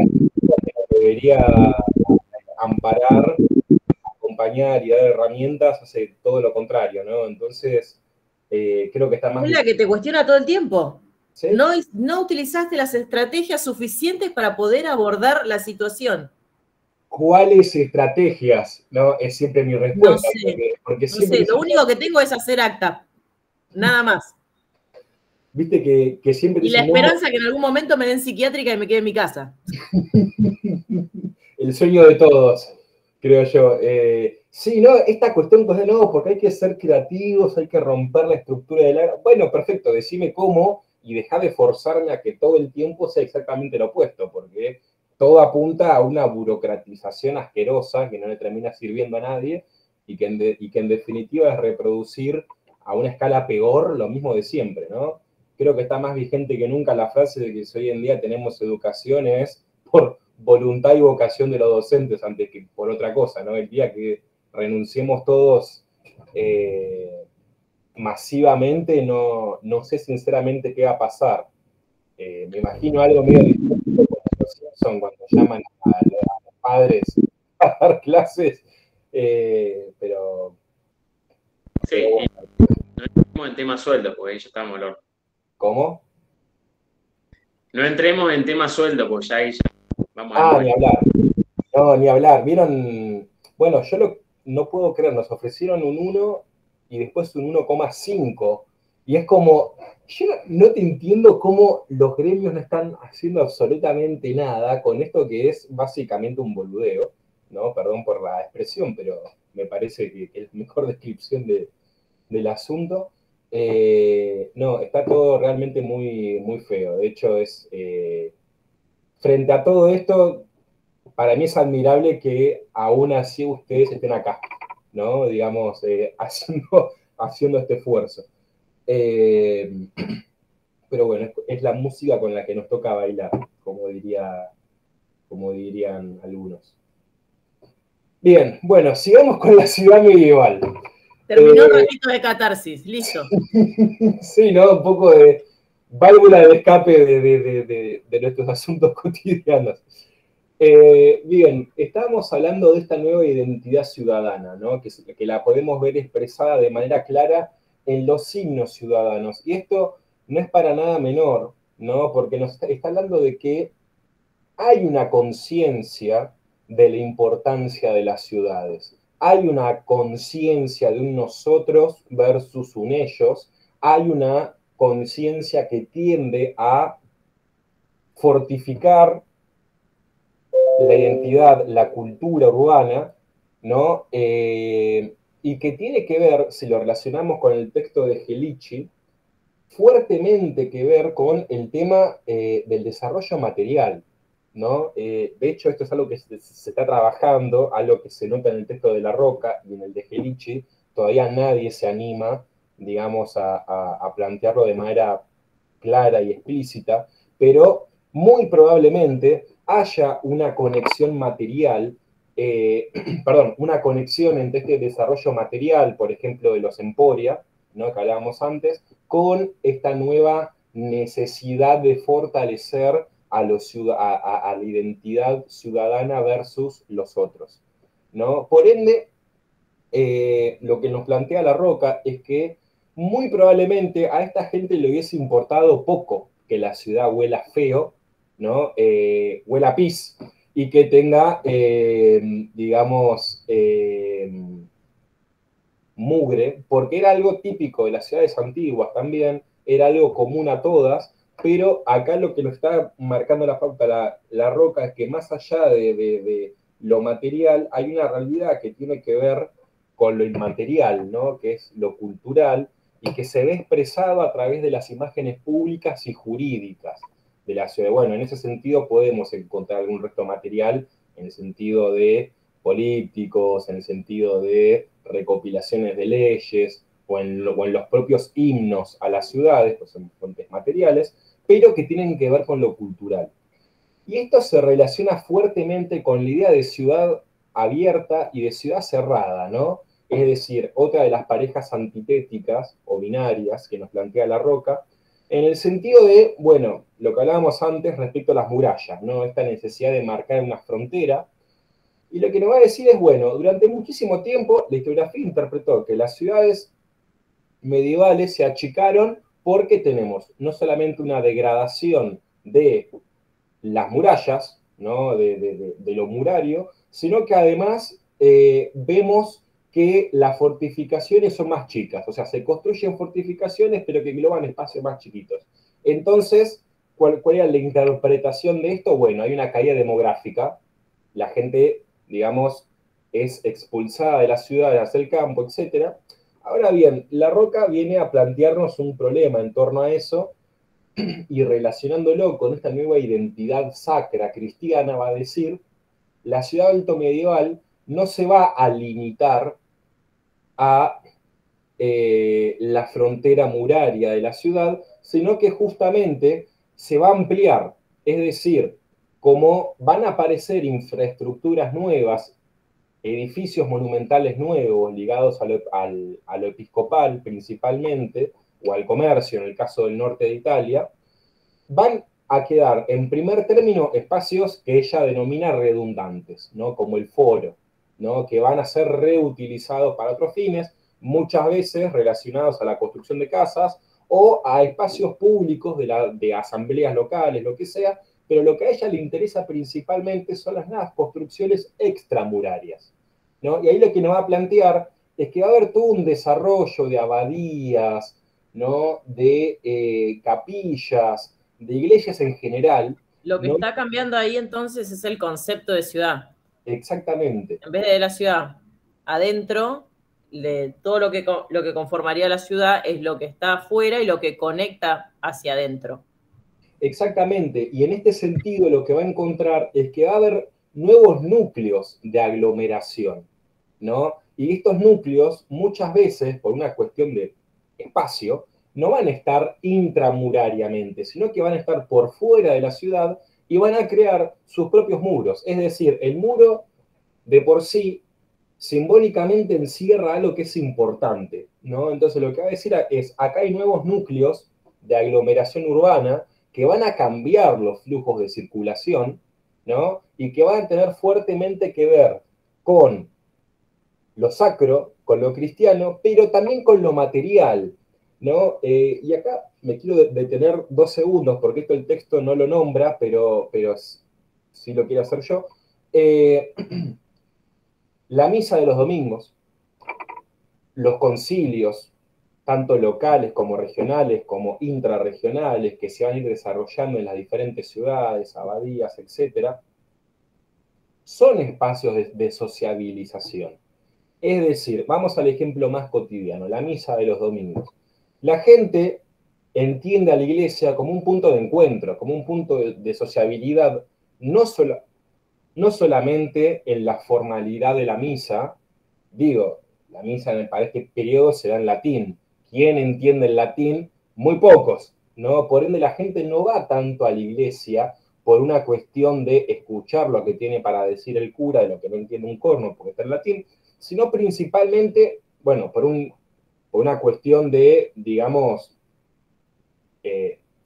debería amparar, acompañar y dar herramientas, hace todo lo contrario, ¿no? Entonces, creo que está más...
Es la que te cuestiona todo el tiempo.
¿Sí?
No utilizaste las estrategias suficientes para poder abordar la situación.
¿Cuáles estrategias? ¿No? Es siempre mi respuesta.
No sé,
porque
no
siempre
sé, lo único que tengo es hacer acta, nada más.
viste que siempre
Y la
dicen, no,
esperanza que en algún momento me den psiquiátrica y me quede en mi casa.
el sueño de todos, creo yo. Sí, no, esta cuestión pues de nuevo, porque hay que ser creativos, hay que romper la estructura del área. Bueno, perfecto, decime cómo y deja de forzarme a que todo el tiempo sea exactamente lo opuesto, porque todo apunta a una burocratización asquerosa que no le termina sirviendo a nadie y que en definitiva es reproducir a una escala peor lo mismo de siempre, ¿no? Creo que está más vigente que nunca la frase de que si hoy en día tenemos educación es por voluntad y vocación de los docentes antes que por otra cosa, ¿no? El día que renunciemos todos masivamente, no sé sinceramente qué va a pasar. Me imagino algo medio distinto con los Simpson cuando llaman a los padres a dar clases, pero
Sí,
bueno.
y no entremos en temas sueldos, porque ahí ya estamos locos.
¿Cómo?
No entremos en temas sueldos, porque ya ahí ya vamos de nuevo.
Ni hablar. No, ni hablar. ¿Vieron? Bueno, no puedo creer, nos ofrecieron un 1 y después un 1,5. Y es como, yo no te entiendo cómo los gremios no están haciendo absolutamente nada con esto que es básicamente un boludeo, ¿no? Perdón por la expresión, pero me parece que es la mejor descripción del asunto. No, está todo realmente muy, muy feo. De hecho, frente a todo esto, para mí es admirable que aún así ustedes estén acá, ¿no? Digamos, haciendo este esfuerzo. Pero bueno, es la música con la que nos toca bailar, como dirían algunos. Bien, bueno, sigamos con la ciudad medieval.
Terminó el ratito de catarsis, listo.
Sí, ¿no? Un poco de válvula de escape de nuestros asuntos cotidianos. Bien, estábamos hablando de esta nueva identidad ciudadana, ¿no? Que la podemos ver expresada de manera clara en los signos ciudadanos. Y esto no es para nada menor, ¿no? Porque nos está hablando de que hay una conciencia de la importancia de las ciudades. Hay una conciencia de un nosotros versus un ellos. Hay una conciencia que tiende a fortificar la identidad, la cultura urbana, ¿no? Y que tiene que ver, si lo relacionamos con el texto de Gelici, fuertemente que ver con el tema del desarrollo material, ¿no? De hecho, esto es algo que se está trabajando, algo que se nota en el texto de La Roca y en el de Gelici, todavía nadie se anima, digamos, a plantearlo de manera clara y explícita, pero muy probablemente haya una conexión material, perdón, una conexión entre este desarrollo material, por ejemplo, de los Emporia, ¿no? Que hablábamos antes, con esta nueva necesidad de fortalecer a la identidad ciudadana versus los otros, ¿no? Por ende, lo que nos plantea La Roca es que muy probablemente a esta gente le hubiese importado poco que la ciudad huela feo, ¿no? Huela a pis, y que tenga, digamos, mugre, porque era algo típico de las ciudades antiguas también, era algo común a todas, pero acá lo que nos está marcando la pauta la Roca es que más allá de lo material, hay una realidad que tiene que ver con lo inmaterial, ¿no? Que es lo cultural, y que se ve expresado a través de las imágenes públicas y jurídicas de la ciudad. Bueno, en ese sentido podemos encontrar algún resto material en el sentido de políticos, en el sentido de recopilaciones de leyes, o en los propios himnos a las ciudades, pues son fuentes materiales, pero que tienen que ver con lo cultural. Y esto se relaciona fuertemente con la idea de ciudad abierta y de ciudad cerrada, ¿no? Es decir, otra de las parejas antitéticas o binarias que nos plantea La Roca, en el sentido de, bueno, lo que hablábamos antes respecto a las murallas, ¿no? Esta necesidad de marcar una frontera. Y lo que nos va a decir es, bueno, durante muchísimo tiempo la historiografía interpretó que las ciudades medievales se achicaron porque tenemos no solamente una degradación de las murallas, ¿no? de lo murario, sino que además vemos que las fortificaciones son más chicas, o sea, se construyen fortificaciones pero que engloban espacios más chiquitos. Entonces, ¿cuál era la interpretación de esto? Bueno, hay una caída demográfica, la gente, digamos, es expulsada de las ciudades hacia el campo, etc. Ahora bien, La Roca viene a plantearnos un problema en torno a eso, y relacionándolo con esta nueva identidad sacra cristiana, va a decir, la ciudad alto medieval no se va a limitar a la frontera muraria de la ciudad, sino que justamente se va a ampliar. Es decir, como van a aparecer infraestructuras nuevas, edificios monumentales nuevos ligados a lo episcopal principalmente, o al comercio en el caso del norte de Italia, van a quedar en primer término espacios que ella denomina redundantes, ¿no? Como el foro, ¿no? Que van a ser reutilizados para otros fines, muchas veces relacionados a la construcción de casas o a espacios públicos de asambleas locales, lo que sea, pero lo que a ella le interesa principalmente son las nuevas construcciones extramurarias, ¿no? Y ahí lo que nos va a plantear es que va a haber todo un desarrollo de abadías, ¿no? De capillas, de iglesias en general.
Lo que
¿no?
está cambiando ahí entonces es el concepto de ciudad.
Exactamente.
En vez de la ciudad adentro, todo lo que conformaría la ciudad es lo que está afuera y lo que conecta hacia adentro.
Exactamente. Y en este sentido lo que va a encontrar es que va a haber nuevos núcleos de aglomeración, ¿no? Y estos núcleos muchas veces, por una cuestión de espacio, no van a estar intramurariamente, sino que van a estar por fuera de la ciudad y van a crear sus propios muros. Es decir, el muro de por sí simbólicamente encierra algo que es importante, ¿no? Entonces lo que va a decir es, acá hay nuevos núcleos de aglomeración urbana que van a cambiar los flujos de circulación, ¿no? Y que van a tener fuertemente que ver con lo sacro, con lo cristiano, pero también con lo material, ¿no? Y acá me quiero detener 2 segundos, porque esto el texto no lo nombra, pero sí lo quiero hacer yo. La misa de los domingos, los concilios, tanto locales como regionales, como intrarregionales, que se van a ir desarrollando en las diferentes ciudades, abadías, etc., son espacios de sociabilización. Es decir, vamos al ejemplo más cotidiano, la misa de los domingos. La gente entiende a la iglesia como un punto de encuentro, como un punto de sociabilidad, no solamente en la formalidad de la misa. Digo, la misa para este periodo se da en latín. ¿Quién entiende el latín? Muy pocos, ¿no? Por ende, la gente no va tanto a la iglesia por una cuestión de escuchar lo que tiene para decir el cura, de lo que no entiende un corno porque está en latín, sino principalmente, bueno, por una cuestión de, digamos,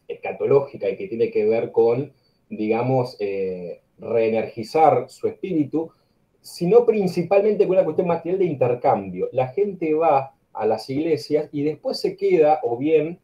escatológica y que tiene que ver con digamos, reenergizar su espíritu, sino principalmente con una cuestión material de intercambio. La gente va a las iglesias y después se queda, o bien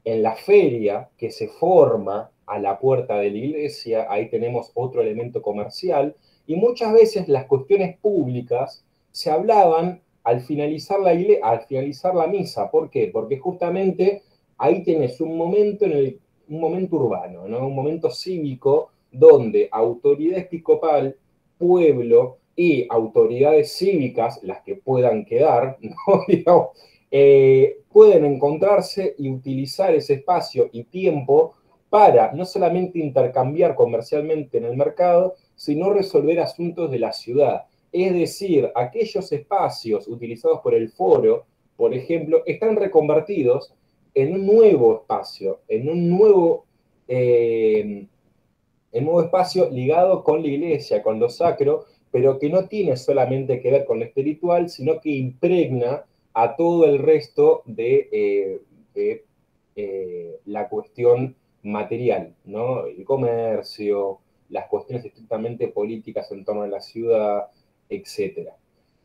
en la feria que se forma a la puerta de la iglesia, ahí tenemos otro elemento comercial, y muchas veces las cuestiones públicas se hablaban al finalizar al finalizar la misa. ¿Por qué? Porque justamente ahí tenés un momento, un momento urbano, ¿no? Un momento cívico donde autoridad episcopal, pueblo y autoridades cívicas, las que puedan quedar, ¿no? Digamos, pueden encontrarse y utilizar ese espacio y tiempo para no solamente intercambiar comercialmente en el mercado, sino resolver asuntos de la ciudad. Es decir, aquellos espacios utilizados por el foro, por ejemplo, están reconvertidos en un nuevo espacio, en un nuevo espacio ligado con la iglesia, con lo sacro, pero que no tiene solamente que ver con lo espiritual, sino que impregna a todo el resto de la cuestión material, ¿no? El comercio, las cuestiones estrictamente políticas en torno a la ciudad, etc.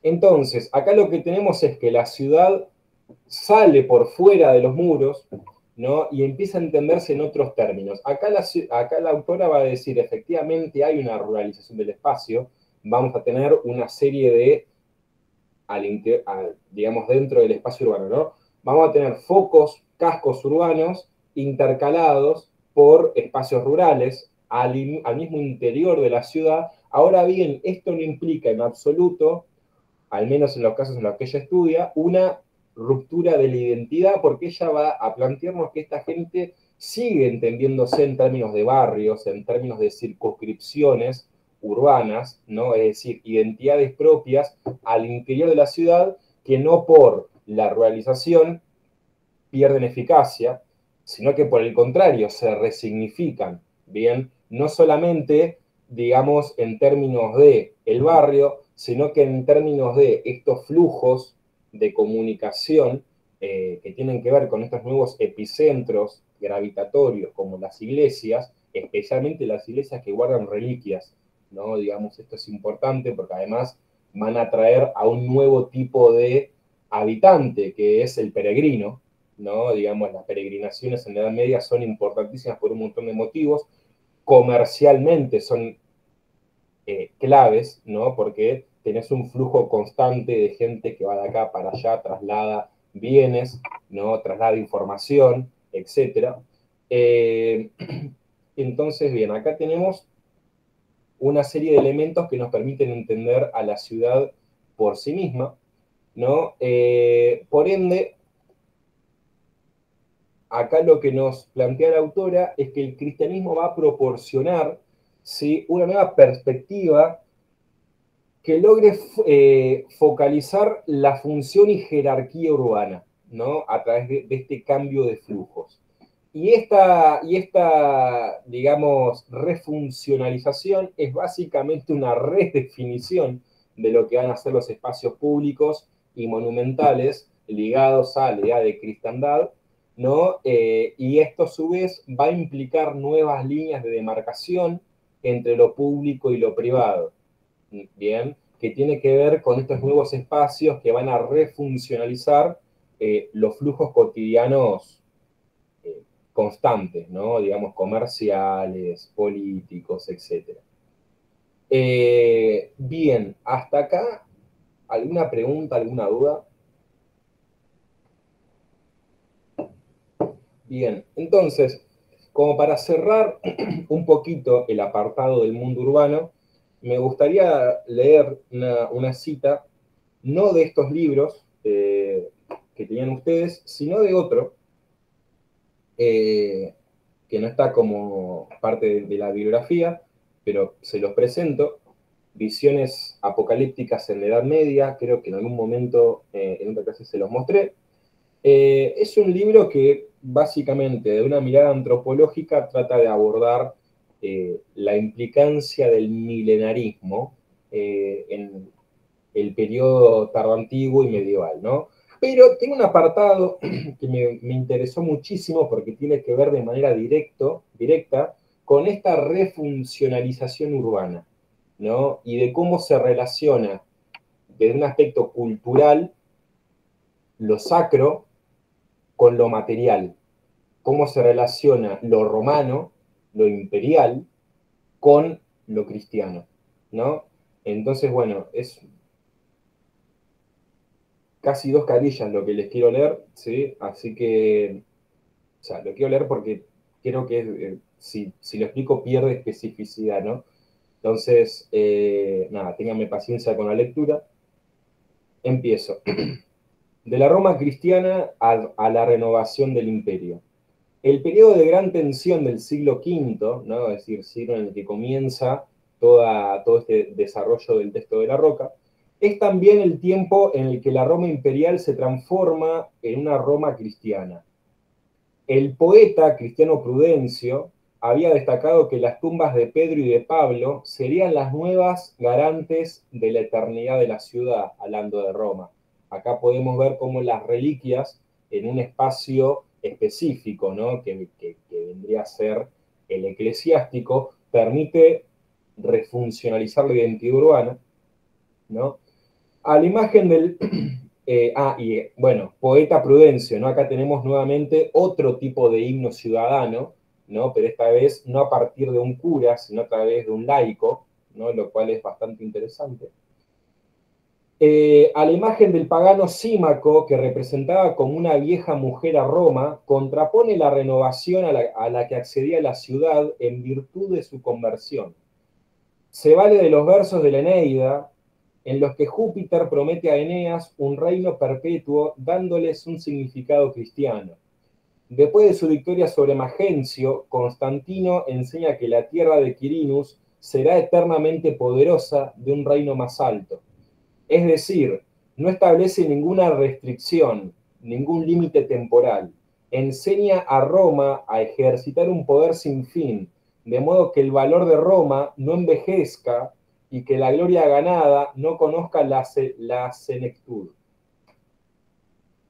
Entonces, acá lo que tenemos es que la ciudad sale por fuera de los muros, ¿no? Y empieza a entenderse en otros términos. Acá la autora va a decir, efectivamente hay una ruralización del espacio, vamos a tener una serie de, digamos, dentro del espacio urbano, ¿no? Vamos a tener focos, cascos urbanos intercalados por espacios rurales al mismo interior de la ciudad. Ahora bien, esto no implica en absoluto, al menos en los casos en los que ella estudia, una ruptura de la identidad, porque ella va a plantearnos que esta gente sigue entendiéndose en términos de barrios, en términos de circunscripciones urbanas, ¿no? Es decir, identidades propias al interior de la ciudad que no por la ruralización pierden eficacia, sino que por el contrario se resignifican, ¿bien? No solamente, digamos, en términos de el barrio, sino que en términos de estos flujos de comunicación que tienen que ver con estos nuevos epicentros gravitatorios como las iglesias, especialmente las iglesias que guardan reliquias, ¿no? Digamos, esto es importante porque además van a atraer a un nuevo tipo de habitante, que es el peregrino, ¿no? Digamos, las peregrinaciones en la Edad Media son importantísimas por un montón de motivos. Comercialmente son claves, ¿no? Porque tenés un flujo constante de gente que va de acá para allá, traslada bienes, ¿no? Traslada información, etc. Entonces, bien, acá tenemos una serie de elementos que nos permiten entender a la ciudad por sí misma, ¿no? Por ende, acá lo que nos plantea la autora es que el cristianismo va a proporcionar, ¿sí?, una nueva perspectiva que logre focalizar la función y jerarquía urbana, ¿no? A través de este cambio de flujos. Y esta, digamos, refuncionalización es básicamente una redefinición de lo que van a ser los espacios públicos y monumentales ligados a la idea de cristiandad, ¿no? Y esto a su vez va a implicar nuevas líneas de demarcación entre lo público y lo privado, ¿bien? Que tiene que ver con estos nuevos espacios que van a refuncionalizar los flujos cotidianos constantes, ¿no? Digamos, comerciales, políticos, etc. Bien, hasta acá, ¿alguna pregunta, alguna duda? Bien, entonces, como para cerrar un poquito el apartado del mundo urbano, me gustaría leer una cita, no de estos libros que tenían ustedes, sino de otro, que no está como parte de la bibliografía, pero se los presento. Visiones apocalípticas en la Edad Media, creo que en algún momento en otra clase se los mostré. Es un libro que básicamente de una mirada antropológica trata de abordar la implicancia del milenarismo en el periodo tardoantiguo y medieval, ¿no? Pero tiene un apartado que me interesó muchísimo porque tiene que ver de manera directa con esta refuncionalización urbana, ¿no? Y de cómo se relaciona desde un aspecto cultural lo sacro con lo material, cómo se relaciona lo romano, lo imperial, con lo cristiano, ¿no? Entonces, bueno, es casi 2 carillas lo que les quiero leer, ¿sí? Así que, o sea, lo quiero leer porque creo que si lo explico pierde especificidad, ¿no? Entonces, nada, ténganme paciencia con la lectura. Empiezo. De la Roma cristiana a la renovación del imperio. El periodo de gran tensión del siglo V, ¿no? Es decir, siglo en el que comienza todo este desarrollo del texto de la Roca, es también el tiempo en el que la Roma imperial se transforma en una Roma cristiana. El poeta Cristiano Prudencio había destacado que las tumbas de Pedro y de Pablo serían las nuevas garantes de la eternidad de la ciudad, hablando de Roma. Acá podemos ver cómo las reliquias en un espacio específico, ¿no? que vendría a ser el eclesiástico, permite refuncionalizar la identidad urbana, ¿no? A la imagen del... bueno, poeta Prudencio, ¿no? Acá tenemos nuevamente otro tipo de himno ciudadano, ¿no? Pero esta vez no a partir de un cura, sino a través de un laico, ¿no? Lo cual es bastante interesante. A la imagen del pagano Símaco, que representaba como una vieja mujer a Roma, contrapone la renovación a la que accedía la ciudad en virtud de su conversión. Se vale de los versos de la Eneida, en los que Júpiter promete a Eneas un reino perpetuo, dándoles un significado cristiano. Después de su victoria sobre Magencio, Constantino enseña que la tierra de Quirinus será eternamente poderosa de un reino más alto. Es decir, no establece ninguna restricción, ningún límite temporal. Enseña a Roma a ejercitar un poder sin fin, de modo que el valor de Roma no envejezca y que la gloria ganada no conozca la senectud.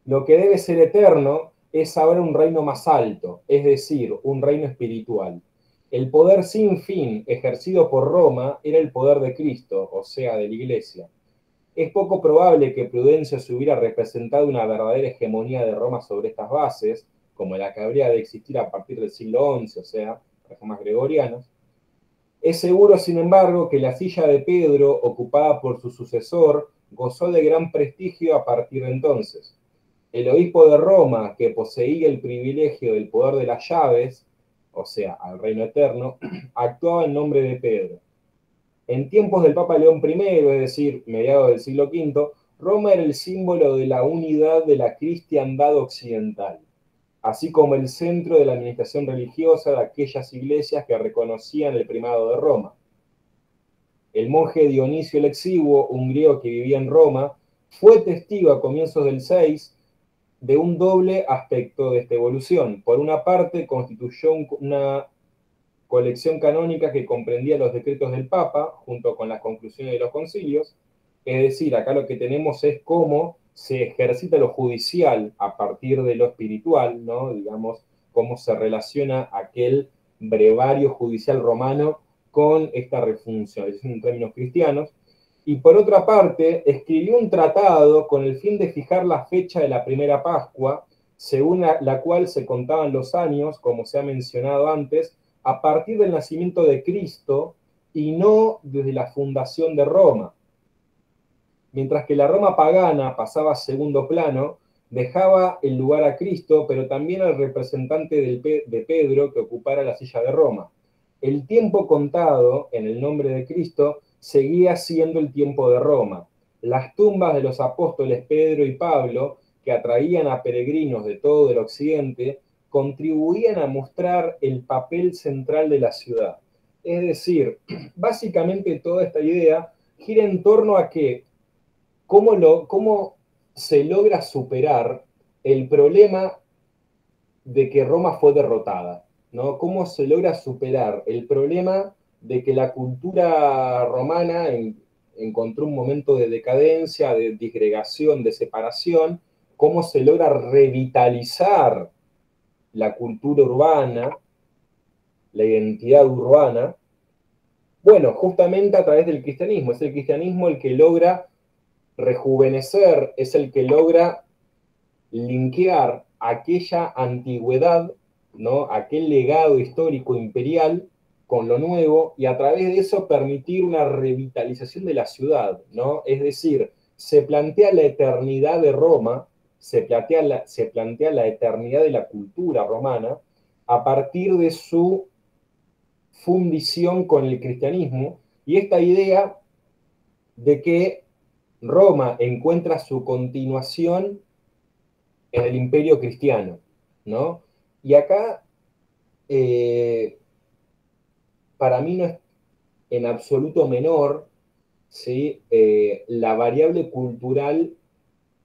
Lo que debe ser eterno es ahora un reino más alto, es decir, un reino espiritual. El poder sin fin ejercido por Roma era el poder de Cristo, o sea, de la Iglesia. Es poco probable que Prudencio se hubiera representado una verdadera hegemonía de Roma sobre estas bases, como la que habría de existir a partir del siglo XI, o sea, reformas gregorianas. Es seguro, sin embargo, que la silla de Pedro, ocupada por su sucesor, gozó de gran prestigio a partir de entonces. El obispo de Roma, que poseía el privilegio del poder de las llaves, o sea, al reino eterno, actuaba en nombre de Pedro. En tiempos del Papa León I, es decir, mediados del siglo V, Roma era el símbolo de la unidad de la cristiandad occidental, así como el centro de la administración religiosa de aquellas iglesias que reconocían el primado de Roma. El monje Dionisio el Exiguo, un griego que vivía en Roma, fue testigo a comienzos del VI de un doble aspecto de esta evolución. Por una parte, constituyó una colección canónica que comprendía los decretos del Papa, junto con las conclusiones de los concilios. Es decir, acá lo que tenemos es cómo se ejercita lo judicial a partir de lo espiritual, ¿no? Digamos, cómo se relaciona aquel brevario judicial romano con esta refuncionalización en términos cristianos. Y por otra parte, escribió un tratado con el fin de fijar la fecha de la primera Pascua, según la cual se contaban los años, como se ha mencionado antes, a partir del nacimiento de Cristo y no desde la fundación de Roma. Mientras que la Roma pagana pasaba a segundo plano, dejaba el lugar a Cristo, pero también al representante de Pedro que ocupara la silla de Roma. El tiempo contado en el nombre de Cristo seguía siendo el tiempo de Roma. Las tumbas de los apóstoles Pedro y Pablo, que atraían a peregrinos de todo el occidente, contribuían a mostrar el papel central de la ciudad. Es decir, básicamente toda esta idea gira en torno a que cómo se logra superar el problema de que Roma fue derrotada, ¿no? Cómo se logra superar el problema de que la cultura romana encontró un momento de decadencia, de disgregación, de separación, cómo se logra revitalizar la cultura urbana, la identidad urbana, bueno, justamente a través del cristianismo. Es el cristianismo el que logra rejuvenecer, es el que logra linkear aquella antigüedad, ¿no? Aquel legado histórico imperial con lo nuevo, y a través de eso permitir una revitalización de la ciudad, ¿no? Es decir, se plantea la eternidad de Roma, se plantea la eternidad de la cultura romana a partir de su fundición con el cristianismo, y esta idea de que Roma encuentra su continuación en el imperio cristiano, ¿no? Y acá, para mí no es en absoluto menor, ¿sí? La variable cultural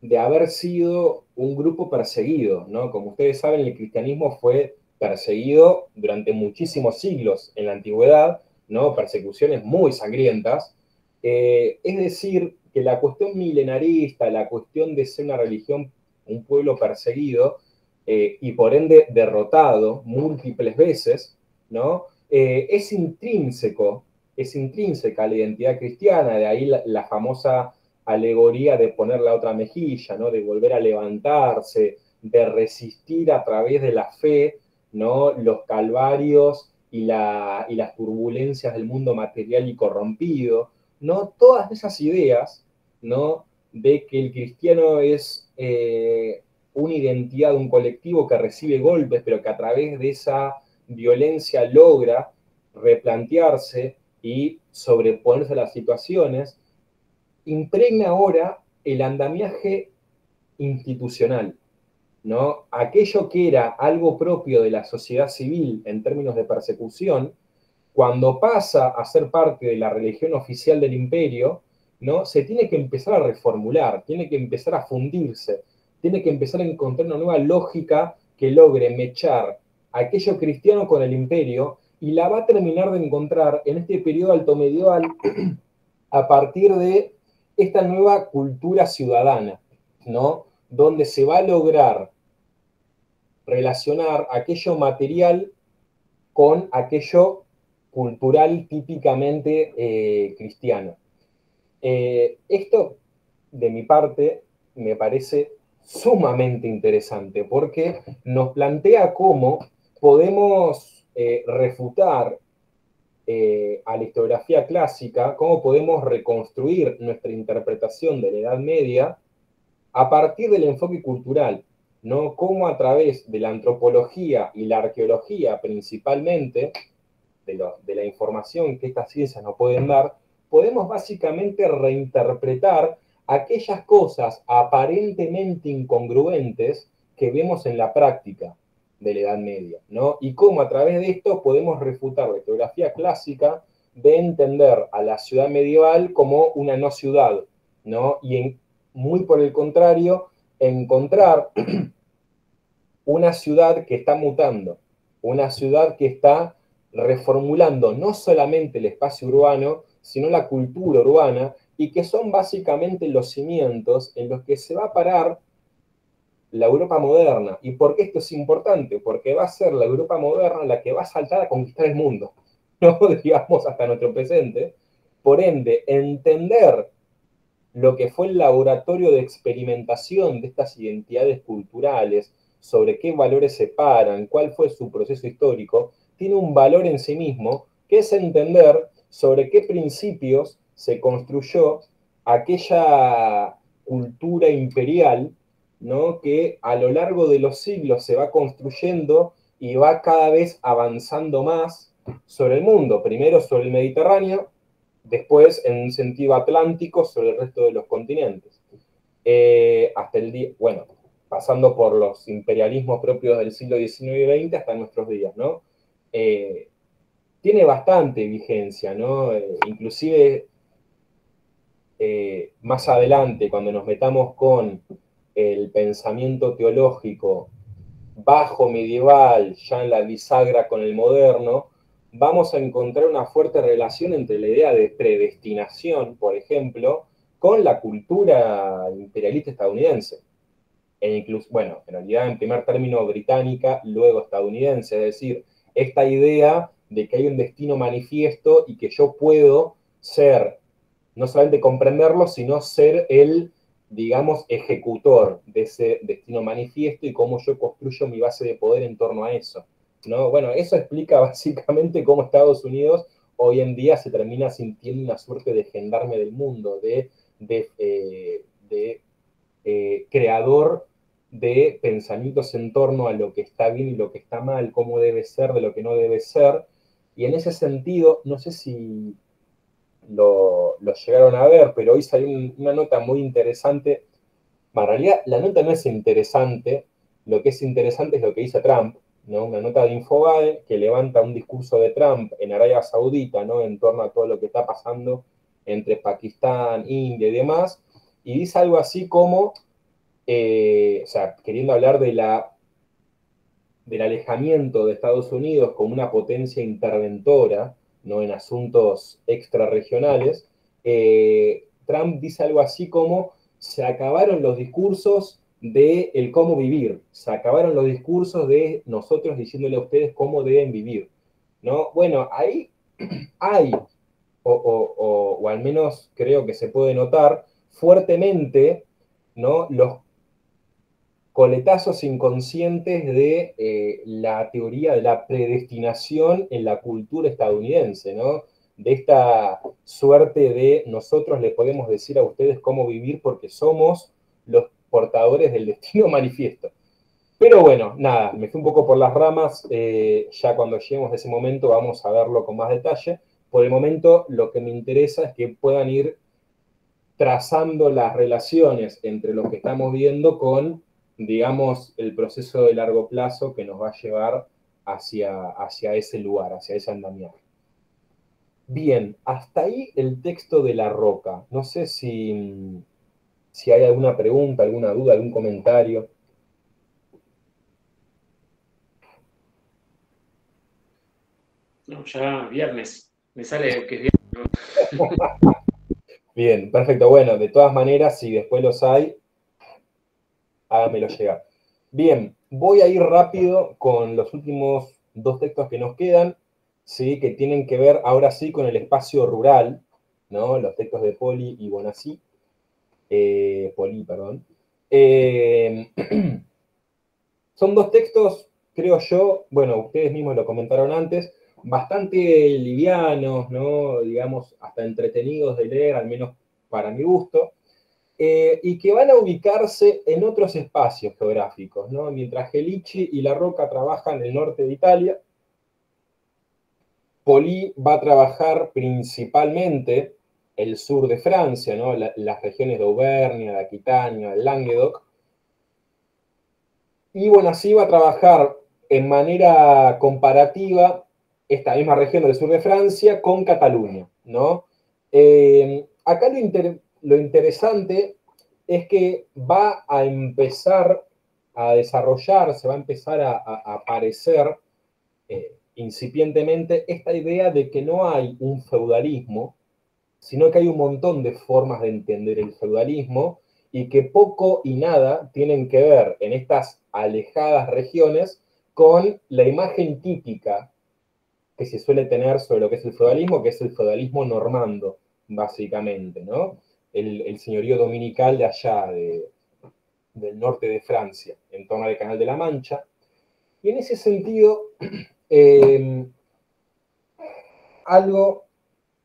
de haber sido un grupo perseguido, ¿no? Como ustedes saben, el cristianismo fue perseguido durante muchísimos siglos en la antigüedad, ¿no? Persecuciones muy sangrientas. Es decir, que la cuestión milenarista, la cuestión de ser una religión, un pueblo perseguido, y por ende derrotado múltiples veces, ¿no? Es intrínseca a la identidad cristiana, de ahí la famosa alegoría de poner la otra mejilla, ¿no? De volver a levantarse, de resistir a través de la fe, ¿no? Los calvarios y las turbulencias del mundo material y corrompido, ¿no? Todas esas ideas, ¿no? De que el cristiano es una identidad, un colectivo que recibe golpes, pero que a través de esa violencia logra replantearse y sobreponerse a las situaciones, impregna ahora el andamiaje institucional, ¿no? Aquello que era algo propio de la sociedad civil en términos de persecución, cuando pasa a ser parte de la religión oficial del imperio, ¿no? Se tiene que empezar a reformular, tiene que empezar a fundirse, tiene que empezar a encontrar una nueva lógica que logre mechar aquello cristiano con el imperio, y la va a terminar de encontrar en este periodo altomedieval a partir de esta nueva cultura ciudadana, ¿no? Donde se va a lograr relacionar aquello material con aquello cultural típicamente cristiano. Esto, de mi parte, me parece sumamente interesante porque nos plantea cómo podemos refutar a la historiografía clásica, cómo podemos reconstruir nuestra interpretación de la Edad Media a partir del enfoque cultural, ¿no? Cómo a través de la antropología y la arqueología principalmente, de la información que estas ciencias nos pueden dar, podemos básicamente reinterpretar aquellas cosas aparentemente incongruentes que vemos en la práctica de la Edad Media, ¿no? Y cómo a través de esto podemos refutar la historiografía clásica de entender a la ciudad medieval como una no ciudad, ¿no? Y muy por el contrario, encontrar una ciudad que está mutando, una ciudad que está reformulando no solamente el espacio urbano, sino la cultura urbana, y que son básicamente los cimientos en los que se va a parar la Europa moderna. ¿Y por qué esto es importante? Porque va a ser la Europa moderna la que va a saltar a conquistar el mundo, ¿no? Digamos, hasta nuestro presente. Por ende, entender lo que fue el laboratorio de experimentación de estas identidades culturales, sobre qué valores se paran, cuál fue su proceso histórico, tiene un valor en sí mismo, que es entender sobre qué principios se construyó aquella cultura imperial, ¿no? Que a lo largo de los siglos se va construyendo y va cada vez avanzando más sobre el mundo, primero sobre el Mediterráneo, después en un sentido atlántico sobre el resto de los continentes. Hasta el día, bueno, pasando por los imperialismos propios del siglo XIX y XX hasta nuestros días, ¿no? Tiene bastante vigencia, ¿no? Inclusive más adelante, cuando nos metamos con el pensamiento teológico bajo medieval, ya en la bisagra con el moderno, vamos a encontrar una fuerte relación entre la idea de predestinación, por ejemplo, con la cultura imperialista estadounidense. E incluso, bueno, en realidad en primer término británica, luego estadounidense, es decir, esta idea de que hay un destino manifiesto y que yo puedo ser, no solamente comprenderlo, sino ser el, digamos, ejecutor de ese destino manifiesto y cómo yo construyo mi base de poder en torno a eso, ¿no? Bueno, eso explica básicamente cómo Estados Unidos hoy en día se termina sintiendo una suerte de gendarme del mundo, de creador de pensamientos en torno a lo que está bien y lo que está mal, cómo debe ser, de lo que no debe ser. Y en ese sentido, no sé si lo llegaron a ver, pero hoy salió una nota muy interesante. En realidad, la nota no es interesante, lo que es interesante es lo que dice Trump, ¿no? Una nota de Infobae que levanta un discurso de Trump en Arabia Saudita, ¿no? En torno a todo lo que está pasando entre Pakistán, India y demás, y dice algo así como, o sea, queriendo hablar del alejamiento de Estados Unidos como una potencia interventora, ¿no? En asuntos extrarregionales, Trump dice algo así como, se acabaron los discursos de el cómo vivir, se acabaron los discursos de nosotros diciéndole a ustedes cómo deben vivir, ¿no? Bueno, ahí hay, o al menos creo que se puede notar fuertemente, ¿no? Los coletazos inconscientes de la teoría de la predestinación en la cultura estadounidense, ¿no? De esta suerte de nosotros le podemos decir a ustedes cómo vivir porque somos los portadores del destino manifiesto. Pero bueno, nada, me fui un poco por las ramas, ya cuando lleguemos a ese momento vamos a verlo con más detalle. Por el momento lo que me interesa es que puedan ir trazando las relaciones entre lo que estamos viendo con, digamos, el proceso de largo plazo que nos va a llevar hacia ese lugar, hacia ese andamiaje. Bien, hasta ahí el texto de La Roca. No sé si hay alguna pregunta, alguna duda, algún comentario.
No, ya viernes. Me sale que es viernes.
Bien, perfecto. Bueno, de todas maneras, si después los hay, hágamelo llegar. Bien, voy a ir rápido con los últimos dos textos que nos quedan, ¿sí? Que tienen que ver ahora sí con el espacio rural, ¿no? Los textos de Poli y Bonasí. Poli, perdón. Son dos textos, creo yo, bueno, ustedes mismos lo comentaron antes, bastante livianos, ¿no? Digamos, hasta entretenidos de leer, al menos para mi gusto. Y que van a ubicarse en otros espacios geográficos, ¿no? Mientras Gelici y La Roca trabajan en el norte de Italia, Poli va a trabajar principalmente el sur de Francia, ¿no? Las regiones de Auvernia, de Aquitania, del Languedoc. Y bueno, así va a trabajar en manera comparativa esta misma región del sur de Francia con Cataluña, ¿no? Acá lo interesante es que va a empezar a desarrollarse, va a empezar a aparecer incipientemente esta idea de que no hay un feudalismo, sino que hay un montón de formas de entender el feudalismo y que poco y nada tienen que ver en estas alejadas regiones con la imagen típica que se suele tener sobre lo que es el feudalismo, que es el feudalismo normando, básicamente, ¿no? El señorío dominical de allá, del norte de Francia, en torno al Canal de la Mancha. Y en ese sentido, algo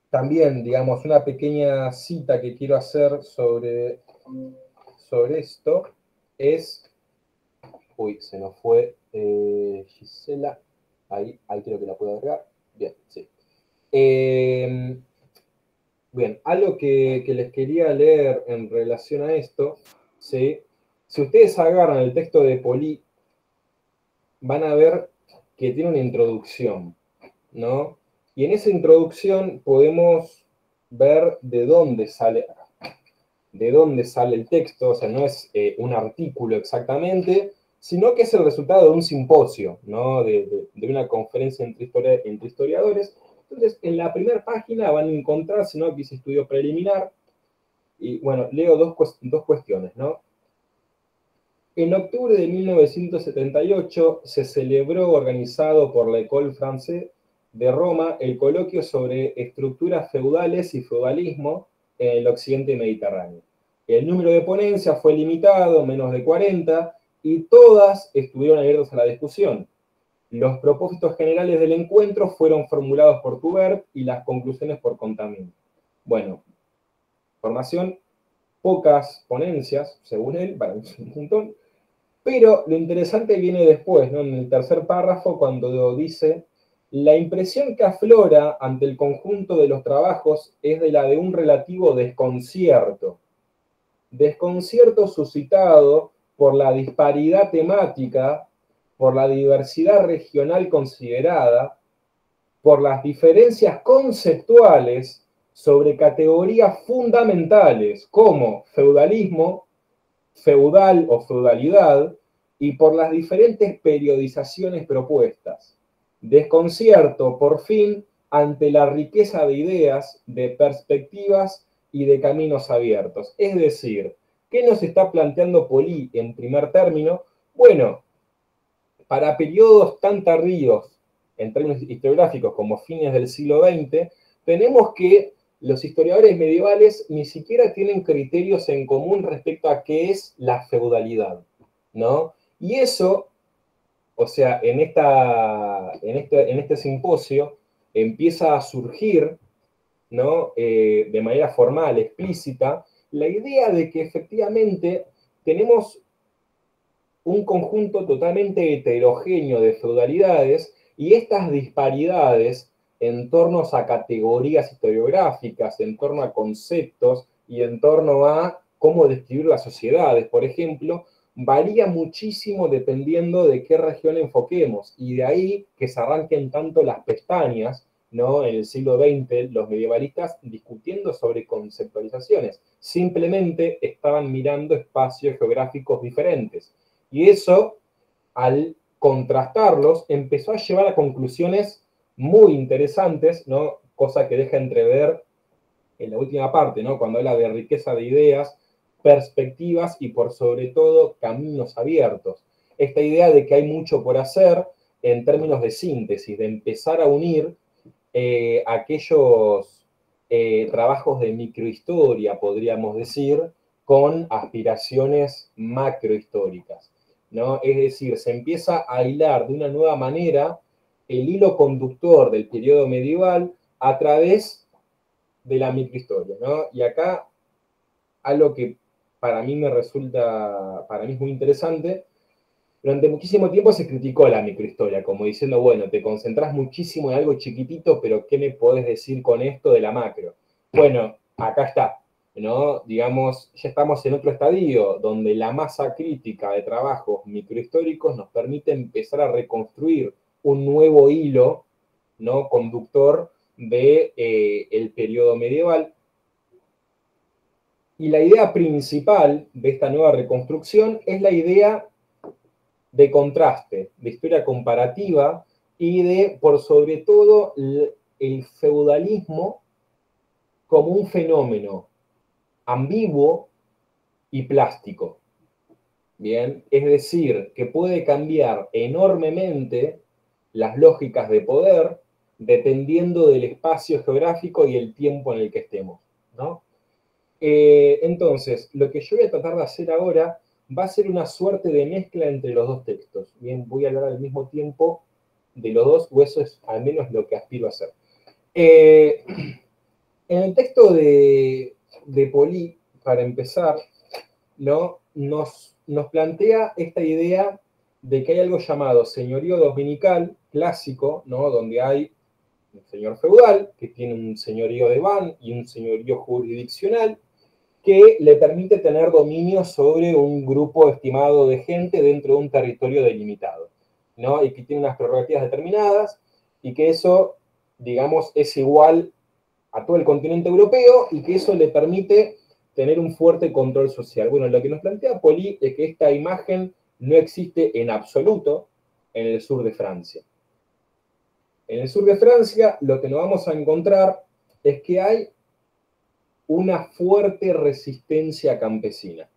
también, digamos, una pequeña cita que quiero hacer sobre esto es, uy, se nos fue Gisela, ahí creo que la puedo agregar, bien, sí. Bien, algo que les quería leer en relación a esto, ¿sí? Si ustedes agarran el texto de Poli, van a ver que tiene una introducción, ¿no? Y en esa introducción podemos ver de dónde sale el texto, o sea, no es un artículo exactamente, sino que es el resultado de un simposio, ¿no? De una conferencia entre historiadores. Entonces, en la primera página van a encontrar, si no, aquí dice estudio preliminar, y bueno, leo dos cuestiones, ¿no? En octubre de 1978 se celebró, organizado por la École Française, de Roma el coloquio sobre estructuras feudales y feudalismo en el occidente mediterráneo. El número de ponencias fue limitado, menos de 40, y todas estuvieron abiertas a la discusión. Los propósitos generales del encuentro fueron formulados por Joubert y las conclusiones por Contamine. Bueno, formación, pocas ponencias, según él, para un montón, pero lo interesante viene después, ¿no? En el tercer párrafo, cuando dice: la impresión que aflora ante el conjunto de los trabajos es de la de un relativo desconcierto. Desconcierto suscitado por la disparidad temática, por la diversidad regional considerada, por las diferencias conceptuales sobre categorías fundamentales como feudalismo, feudal o feudalidad, y por las diferentes periodizaciones propuestas. Desconcierto, por fin, ante la riqueza de ideas, de perspectivas y de caminos abiertos. Es decir, ¿qué nos está planteando Polí en primer término? Bueno, para periodos tan tardíos, en términos historiográficos, como fines del siglo XX, tenemos que los historiadores medievales ni siquiera tienen criterios en común respecto a qué es la feudalidad, ¿no? Y eso, o sea, en este simposio empieza a surgir, ¿no? De manera formal, explícita, la idea de que efectivamente tenemos un conjunto totalmente heterogéneo de feudalidades, y estas disparidades en torno a categorías historiográficas, en torno a conceptos y en torno a cómo describir las sociedades, por ejemplo, varía muchísimo dependiendo de qué región enfoquemos, y de ahí que se arranquen tanto las pestañas, ¿no? En el siglo XX, los medievalistas discutiendo sobre conceptualizaciones, simplemente estaban mirando espacios geográficos diferentes. Y eso, al contrastarlos, empezó a llevar a conclusiones muy interesantes, ¿no? Cosa que deja entrever en la última parte, ¿no? Cuando habla de riqueza de ideas, perspectivas y por sobre todo caminos abiertos. Esta idea de que hay mucho por hacer en términos de síntesis, de empezar a unir aquellos trabajos de microhistoria, podríamos decir, con aspiraciones macrohistóricas, ¿no? Es decir, se empieza a hilar de una nueva manera el hilo conductor del periodo medieval a través de la microhistoria, ¿no? Y acá algo que para mí es muy interesante. Durante muchísimo tiempo se criticó la microhistoria, como diciendo, bueno, te concentrás muchísimo en algo chiquitito, pero ¿qué me podés decir con esto de la macro? Bueno, acá está, ¿no? Digamos, ya estamos en otro estadio, donde la masa crítica de trabajos microhistóricos nos permite empezar a reconstruir un nuevo hilo, ¿no? Conductor de el periodo medieval. Y la idea principal de esta nueva reconstrucción es la idea de contraste, de historia comparativa y de, por sobre todo, el feudalismo como un fenómeno ambiguo y plástico. Bien, es decir, que puede cambiar enormemente las lógicas de poder dependiendo del espacio geográfico y el tiempo en el que estemos, ¿no? Entonces, lo que yo voy a tratar de hacer ahora va a ser una suerte de mezcla entre los dos textos. Bien, voy a hablar al mismo tiempo de los dos, o eso es al menos lo que aspiro a hacer. En el texto de Polí, para empezar, ¿no? nos plantea esta idea de que hay algo llamado señorío dominical clásico, ¿no? Donde hay un señor feudal que tiene un señorío de ban y un señorío jurisdiccional que le permite tener dominio sobre un grupo estimado de gente dentro de un territorio delimitado, ¿no? Y que tiene unas prerrogativas determinadas, y que eso, digamos, es igual a todo el continente europeo, y que eso le permite tener un fuerte control social. Bueno, lo que nos plantea Polí es que esta imagen no existe en absoluto en el sur de Francia. En el sur de Francia lo que nos vamos a encontrar es que hay una fuerte resistencia campesina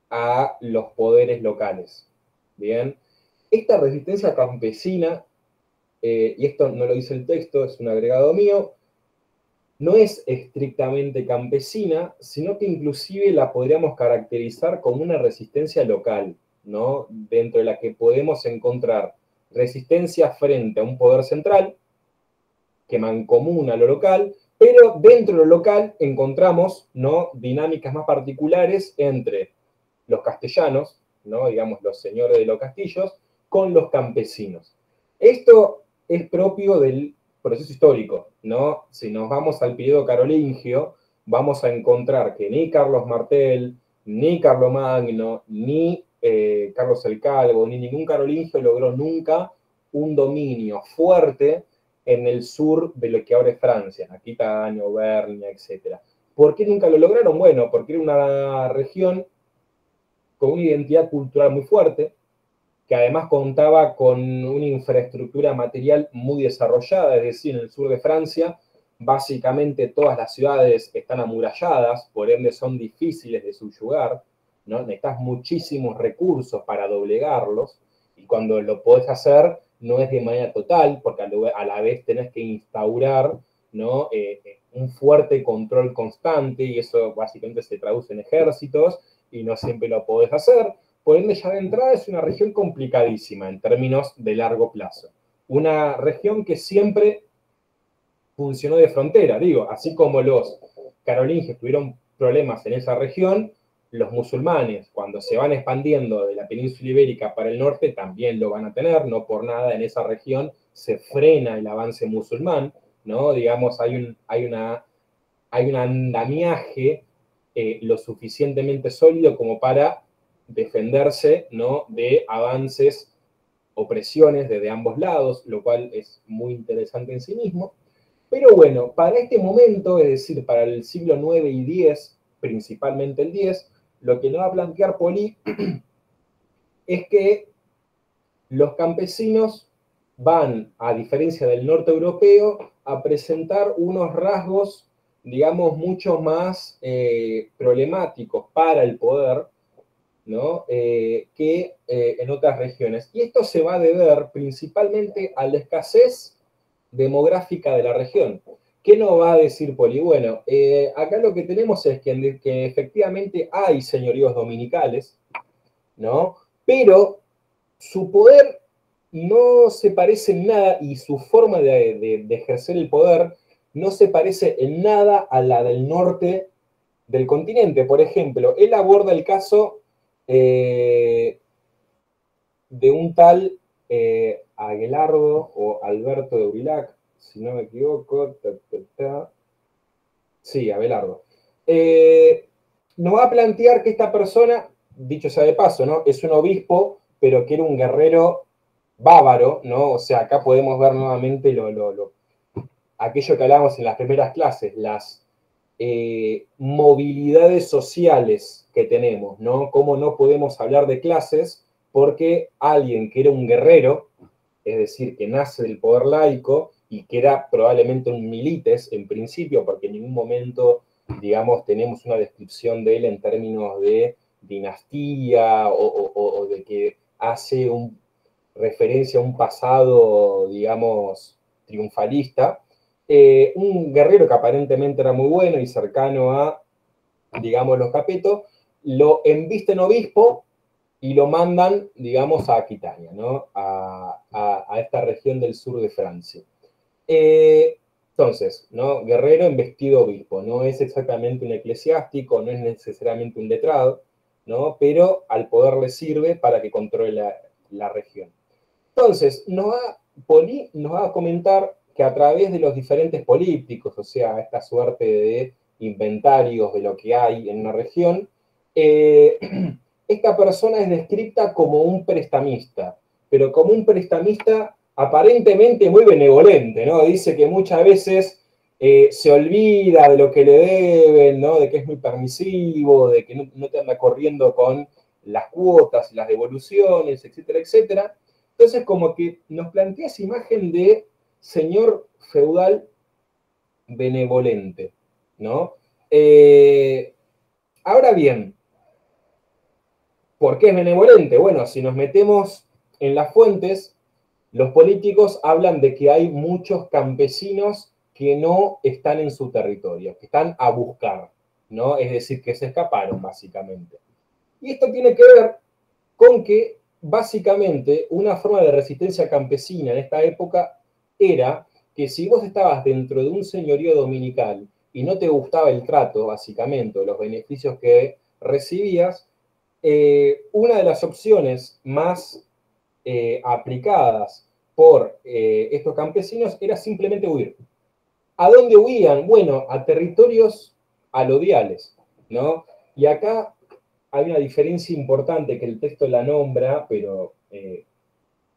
a los poderes locales. Bien, esta resistencia campesina y esto no lo dice el texto, es un agregado mío, no es estrictamente campesina, sino que inclusive la podríamos caracterizar como una resistencia local, ¿no? Dentro de la que podemos encontrar resistencia frente a un poder central que mancomuna lo local, pero dentro de lo local encontramos, ¿no?, dinámicas más particulares entre los castellanos, ¿no?, digamos los señores de los castillos, con los campesinos. Esto es propio del proceso histórico, ¿no? Si nos vamos al periodo carolingio, vamos a encontrar que ni Carlos Martel, ni Carlomagno, ni Carlos el Calvo, ni ningún carolingio logró nunca un dominio fuerte en el sur de lo que ahora es Francia, Aquitania, Auvernia, etc. ¿Por qué nunca lo lograron? Bueno, porque era una región con una identidad cultural muy fuerte, que además contaba con una infraestructura material muy desarrollada, es decir, en el sur de Francia, básicamente todas las ciudades están amuralladas, por ende son difíciles de subyugar, ¿no? Necesitas muchísimos recursos para doblegarlos, y cuando lo podés hacer, no es de manera total, porque a la vez tenés que instaurar, ¿no?, un fuerte control constante, y eso básicamente se traduce en ejércitos, y no siempre lo podés hacer. Por ende, ya de entrada es una región complicadísima en términos de largo plazo. Una región que siempre funcionó de frontera, digo, así como los carolingios tuvieron problemas en esa región, los musulmanes, cuando se van expandiendo de la península ibérica para el norte, también lo van a tener, no por nada en esa región se frena el avance musulmán, ¿no? Digamos, hay un andamiaje lo suficientemente sólido como para defenderse, ¿no?, de avances, opresiones desde ambos lados, lo cual es muy interesante en sí mismo. Pero bueno, para este momento, es decir, para el siglo IX y X, principalmente el X, lo que nos va a plantear Poli es que los campesinos van, a diferencia del norte europeo, a presentar unos rasgos, digamos, mucho más problemáticos para el poder, ¿no?, que en otras regiones. Y esto se va a deber principalmente a la escasez demográfica de la región. ¿Qué nos va a decir Poli? Bueno, acá lo que tenemos es que efectivamente hay señoríos dominicales, ¿no? Pero su poder no se parece en nada, y su forma de ejercer el poder no se parece en nada a la del norte del continente. Por ejemplo, él aborda el caso de un tal Aguelardo o Alberto de Urilac, si no me equivoco. Sí, Abelardo. Nos va a plantear que esta persona, dicho sea de paso, ¿no?, es un obispo, pero que era un guerrero bávaro, ¿no? O sea, acá podemos ver nuevamente aquello que hablábamos en las primeras clases, las movilidades sociales que tenemos, ¿no? Cómo no podemos hablar de clases porque alguien que era un guerrero, es decir, que nace del poder laico y que era probablemente un milites en principio, porque en ningún momento, digamos, tenemos una descripción de él en términos de dinastía o de que hace referencia a un pasado, digamos, triunfalista. Un guerrero que aparentemente era muy bueno y cercano a, digamos, los Capeto, lo embisten obispo y lo mandan, digamos, a Aquitania, ¿no?, a esta región del sur de Francia. Entonces, ¿no?, guerrero embestido obispo, no es exactamente un eclesiástico, no es necesariamente un letrado, ¿no?, pero al poder le sirve para que controle la región. Entonces, Poli nos va a comentar que a través de los diferentes polípticos, o sea, esta suerte de inventarios de lo que hay en una región, esta persona es descrita como un prestamista, pero como un prestamista aparentemente muy benevolente, ¿no? Dice que muchas veces se olvida de lo que le deben, ¿no?, de que es muy permisivo, de que no te anda corriendo con las cuotas, las devoluciones, etcétera, etcétera. Entonces, como que nos plantea esa imagen de señor feudal benevolente, ¿no? Ahora bien, ¿por qué es benevolente? Bueno, si nos metemos en las fuentes, Los políticos hablan de que hay muchos campesinos que no están en su territorio, que están a buscar, ¿no? Es decir, que se escaparon, básicamente. Y esto tiene que ver con que, básicamente, una forma de resistencia campesina en esta época era que si vos estabas dentro de un señorío dominical y no te gustaba el trato, básicamente, o los beneficios que recibías, una de las opciones más aplicadas por estos campesinos era simplemente huir. ¿A dónde huían? Bueno, a territorios alodiales, ¿no? Y acá hay una diferencia importante que el texto la nombra, pero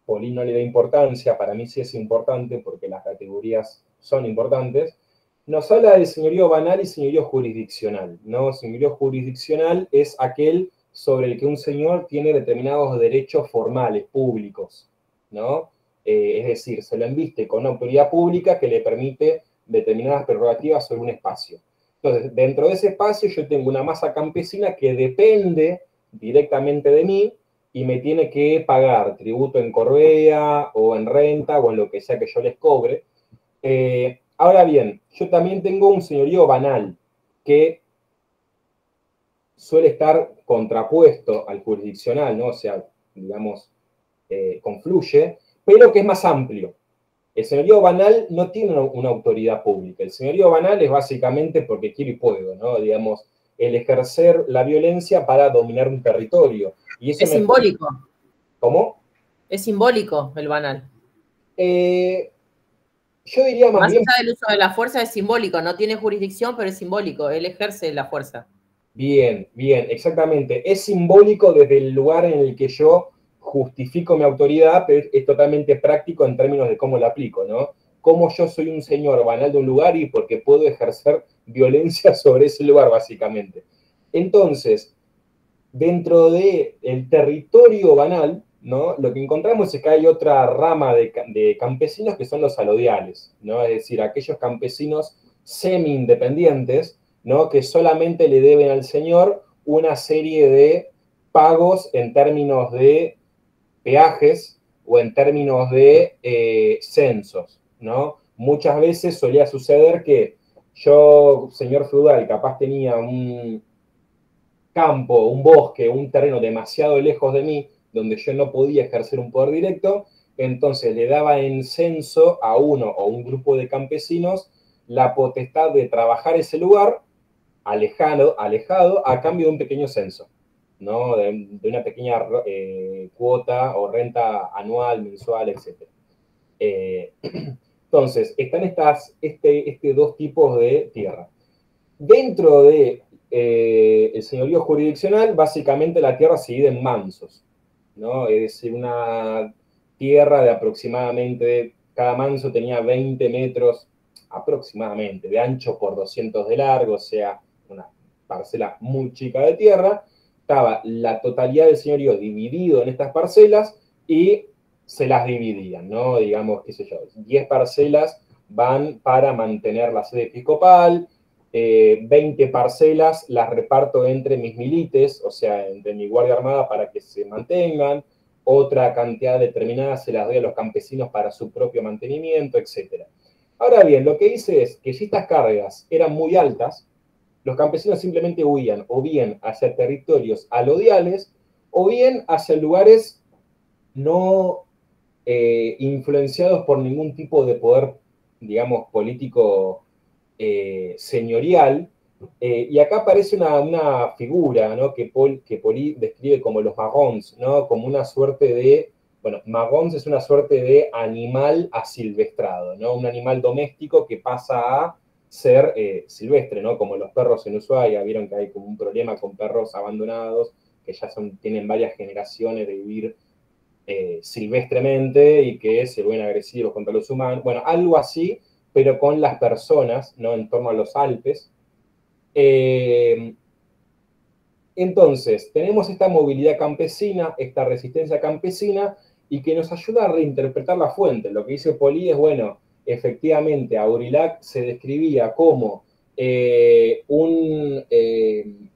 Polí no le da importancia, para mí sí es importante porque las categorías son importantes. Nos habla de señorío banal y señorío jurisdiccional, ¿no? Señorío jurisdiccional es aquel sobre el que un señor tiene determinados derechos formales, públicos, ¿no? Es decir, se lo embiste con una autoridad pública que le permite determinadas prerrogativas sobre un espacio. Entonces, dentro de ese espacio yo tengo una masa campesina que depende directamente de mí y me tiene que pagar tributo en corvea o en renta o en lo que sea que yo les cobre. Ahora bien, yo también tengo un señorío banal que suele estar contrapuesto al jurisdiccional, ¿no? O sea, digamos, confluye, pero que es más amplio. El señorío banal no tiene una autoridad pública. El señorío banal es básicamente porque quiero y puedo, ¿no? Digamos, el ejercer la violencia para dominar un territorio. Y eso
es simbólico.
¿Cómo?
Es simbólico el banal.
Yo diría más bien...
Más allá del uso de la fuerza es simbólico, no tiene jurisdicción, pero es simbólico, él ejerce la fuerza.
Bien, bien, exactamente. Es simbólico desde el lugar en el que yo justifico mi autoridad, pero es totalmente práctico en términos de cómo la aplico, ¿no? Cómo yo soy un señor banal de un lugar y porque puedo ejercer violencia sobre ese lugar, básicamente. Entonces, dentro del territorio banal, ¿no? Lo que encontramos es que hay otra rama de campesinos que son los alodiales, ¿no? Es decir, aquellos campesinos semi-independientes, ¿no? Que solamente le deben al señor una serie de pagos en términos de peajes o en términos de censos, ¿no? Muchas veces solía suceder que yo, señor feudal, capaz tenía un campo, un bosque, un terreno demasiado lejos de mí, donde yo no podía ejercer un poder directo, entonces le daba en censo a uno o un grupo de campesinos la potestad de trabajar ese lugar alejado, a cambio de un pequeño censo, ¿no? De una pequeña cuota o renta anual, mensual, etc. Entonces, están este dos tipos de tierra. Dentro de el señorío jurisdiccional, básicamente la tierra se divide en mansos, ¿no? Es decir, una tierra de aproximadamente, cada manso tenía 20 metros aproximadamente de ancho por 200 de largo, o sea, una parcela muy chica de tierra. Estaba la totalidad del señorío dividido en estas parcelas y se las dividían, ¿no? Digamos, qué sé yo, 10 parcelas van para mantener la sede episcopal, 20 parcelas las reparto entre mis milites, o sea, entre mi guardia armada para que se mantengan, otra cantidad determinada se las doy a los campesinos para su propio mantenimiento, etc. Ahora bien, lo que dice es que si estas cargas eran muy altas, los campesinos simplemente huían o bien hacia territorios alodiales o bien hacia lugares no influenciados por ningún tipo de poder, digamos, político señorial, y acá aparece una figura, ¿no? que Polí describe como los magons, ¿no? Como una suerte de, bueno, magons es una suerte de animal asilvestrado, ¿no? Un animal doméstico que pasa a ser silvestre, ¿no? Como los perros en Ushuaia, vieron que hay como un problema con perros abandonados, que ya tienen varias generaciones de vivir silvestremente y que se vuelven agresivos contra los humanos. Bueno, algo así, pero con las personas, ¿no? En torno a los Alpes. Entonces, tenemos esta movilidad campesina, esta resistencia campesina, y que nos ayuda a reinterpretar la fuente. Lo que dice Polí es, bueno, efectivamente, Aurillac se describía como un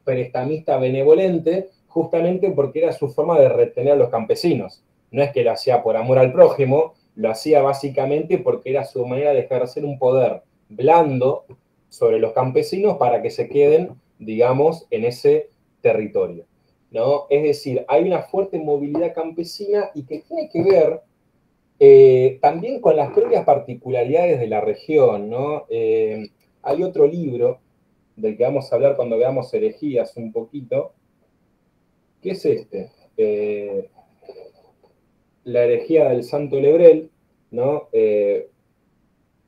prestamista benevolente, justamente porque era su forma de retener a los campesinos. No es que lo hacía por amor al prójimo, lo hacía básicamente porque era su manera de ejercer un poder blando sobre los campesinos para que se queden, digamos, en ese territorio, ¿no? Es decir, hay una fuerte movilidad campesina y que tiene que ver también con las propias particularidades de la región, ¿no? Hay otro libro del que vamos a hablar cuando veamos herejías un poquito, que es este, La herejía del Santo Lebrel, ¿no?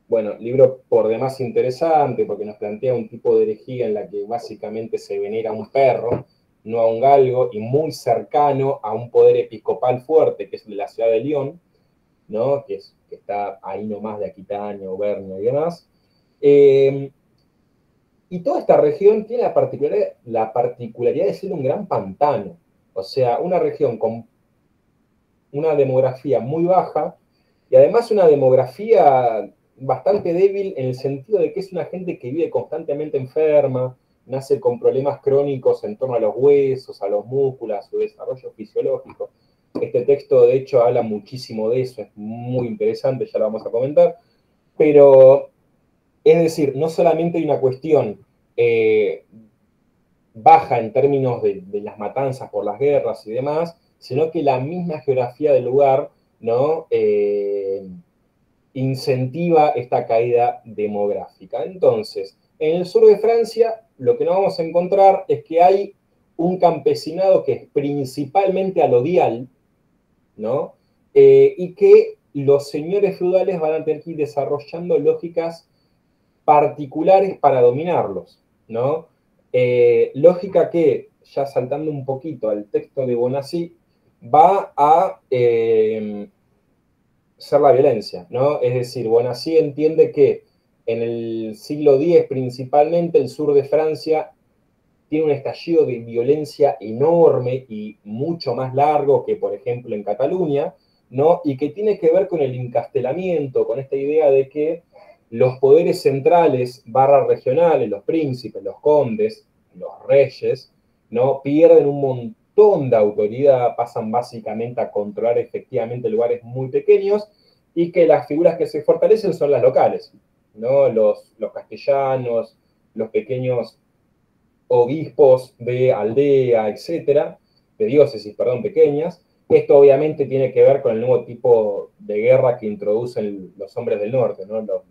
Bueno, libro por demás interesante porque nos plantea un tipo de herejía en la que básicamente se venera a un perro, no a un galgo, y muy cercano a un poder episcopal fuerte, que es el de la ciudad de León, ¿no? Que está ahí nomás de Aquitania, Auvernia y demás. Y toda esta región tiene la particularidad de ser un gran pantano, o sea, una región con una demografía muy baja y además una demografía bastante débil en el sentido de que es una gente que vive constantemente enferma, nace con problemas crónicos en torno a los huesos, a los músculos, a su desarrollo fisiológico. Este texto, de hecho, habla muchísimo de eso, es muy interesante, ya lo vamos a comentar, pero es decir, no solamente hay una cuestión baja en términos de las matanzas por las guerras y demás, sino que la misma geografía del lugar, ¿no? Incentiva esta caída demográfica. Entonces, en el sur de Francia, lo que no vamos a encontrar es que hay un campesinado que es principalmente alodial, ¿no? Y que los señores feudales van a tener que ir desarrollando lógicas particulares para dominarlos, ¿no? Lógica que, ya saltando un poquito al texto de Bonacy, va a ser la violencia, ¿no? Es decir, Bonacy entiende que en el siglo X principalmente el sur de Francia tiene un estallido de violencia enorme y mucho más largo que, por ejemplo, en Cataluña, ¿no? Y que tiene que ver con el encastelamiento, con esta idea de que los poderes centrales barra regionales, los príncipes, los condes, los reyes, ¿no? Pierden un montón de autoridad, pasan básicamente a controlar efectivamente lugares muy pequeños y que las figuras que se fortalecen son las locales, ¿no? Los castellanos, los pequeños obispos de aldea, etcétera, de diócesis, perdón, pequeñas. Esto obviamente tiene que ver con el nuevo tipo de guerra que introducen los hombres del norte, ¿no? Los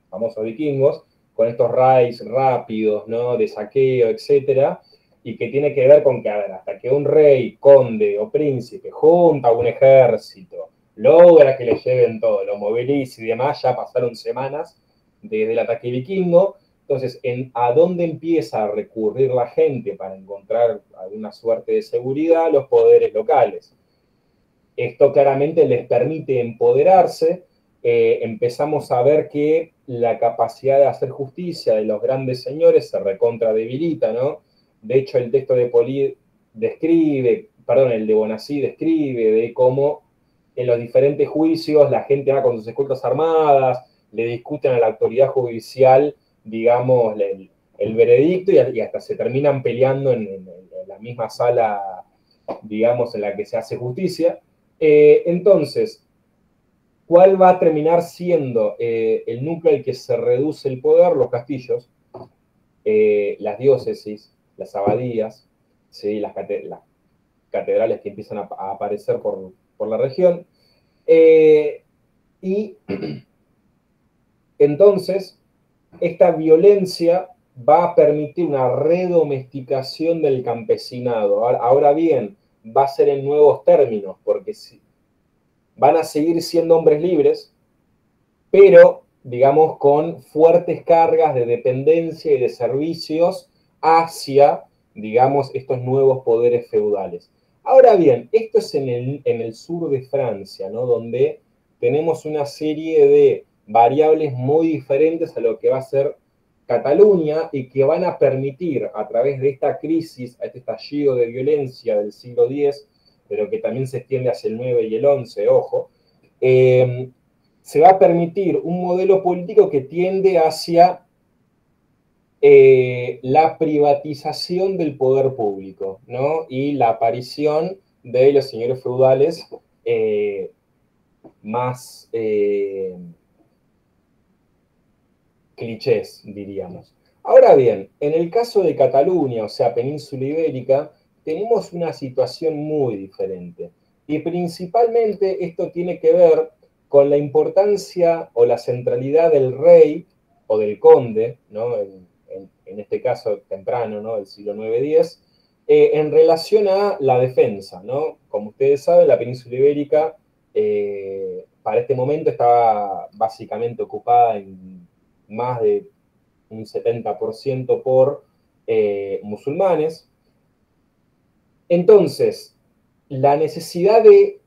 famosos vikingos, con estos raids rápidos, ¿no? De saqueo, etcétera, y que tiene que ver con que, a ver, hasta que un rey, conde o príncipe junta un ejército, logra que le lleven todo, lo moviliza y demás, ya pasaron semanas desde el ataque vikingo. Entonces, ¿a dónde empieza a recurrir la gente para encontrar alguna suerte de seguridad? Los poderes locales. Esto claramente les permite empoderarse. Empezamos a ver que la capacidad de hacer justicia de los grandes señores se recontra debilita, ¿no? De hecho, el texto de Poly describe, perdón, el de Bonacy describe de cómo en los diferentes juicios la gente va con sus escoltas armadas, le discuten a la autoridad judicial, digamos, el veredicto y hasta se terminan peleando en la misma sala, digamos, en la que se hace justicia. Entonces, ¿cuál va a terminar siendo el núcleo al que se reduce el poder? Los castillos, las diócesis, las abadías, ¿sí? las catedrales que empiezan a aparecer por la región. Y entonces, esta violencia va a permitir una redomesticación del campesinado. Ahora bien, va a ser en nuevos términos, porque van a seguir siendo hombres libres, pero, digamos, con fuertes cargas de dependencia y de servicios hacia, digamos, estos nuevos poderes feudales. Ahora bien, esto es en el sur de Francia, ¿no? Donde tenemos una serie de variables muy diferentes a lo que va a ser Cataluña y que van a permitir, a través de esta crisis, a este estallido de violencia del siglo X, pero que también se extiende hacia el 9 y el 11, ojo, se va a permitir un modelo político que tiende hacia la privatización del poder público, ¿no? Y la aparición de los señores feudales más clichés, diríamos. Ahora bien, en el caso de Cataluña, o sea, península ibérica, tenemos una situación muy diferente. Y principalmente esto tiene que ver con la importancia o la centralidad del rey o del conde, ¿no? En este caso temprano, ¿no? Del siglo IX-X, en relación a la defensa, ¿no? Como ustedes saben, la península ibérica para este momento estaba básicamente ocupada en más de un 70% por musulmanes. Entonces, la necesidad de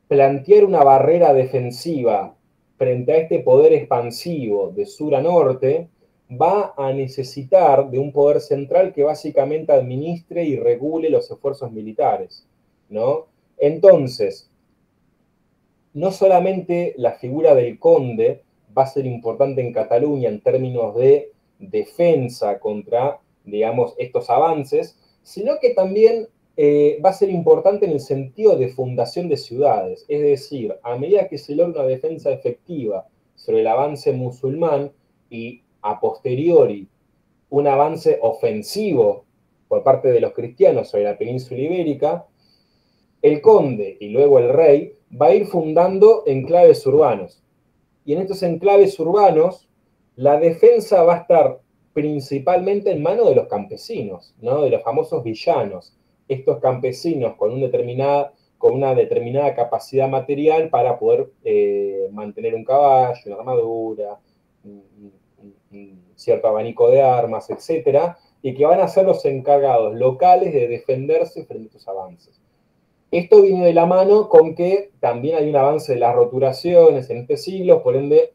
plantear una barrera defensiva frente a este poder expansivo de sur a norte va a necesitar de un poder central que básicamente administre y regule los esfuerzos militares, ¿no? Entonces, no solamente la figura del conde va a ser importante en Cataluña en términos de defensa contra, digamos, estos avances, sino que también va a ser importante en el sentido de fundación de ciudades. Es decir, a medida que se logra una defensa efectiva sobre el avance musulmán y a posteriori un avance ofensivo por parte de los cristianos sobre la península ibérica, el conde y luego el rey va a ir fundando enclaves urbanos. Y en estos enclaves urbanos, la defensa va a estar principalmente en manos de los campesinos, ¿no? De los famosos villanos. Estos campesinos con una determinada capacidad material para poder mantener un caballo, una armadura, un cierto abanico de armas, etcétera, y que van a ser los encargados locales de defenderse frente a estos avances. Esto viene de la mano con que también hay un avance de las roturaciones en este siglo, por ende,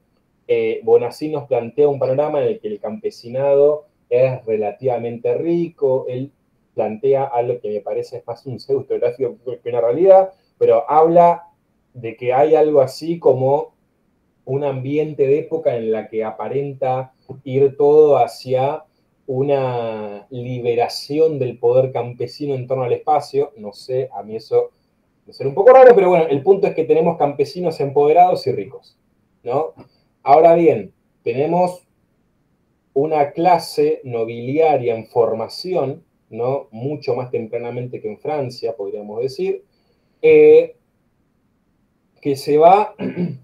Bonací nos plantea un panorama en el que el campesinado es relativamente rico. Él plantea algo que me parece es más un pseudográfico que una realidad, pero habla de que hay algo así como un ambiente de época en la que aparenta ir todo hacia una liberación del poder campesino en torno al espacio. No sé, a mí eso me suena un poco raro, pero bueno, el punto es que tenemos campesinos empoderados y ricos, ¿no? Ahora bien, tenemos una clase nobiliaria en formación, ¿no? Mucho más tempranamente que en Francia, podríamos decir, que se va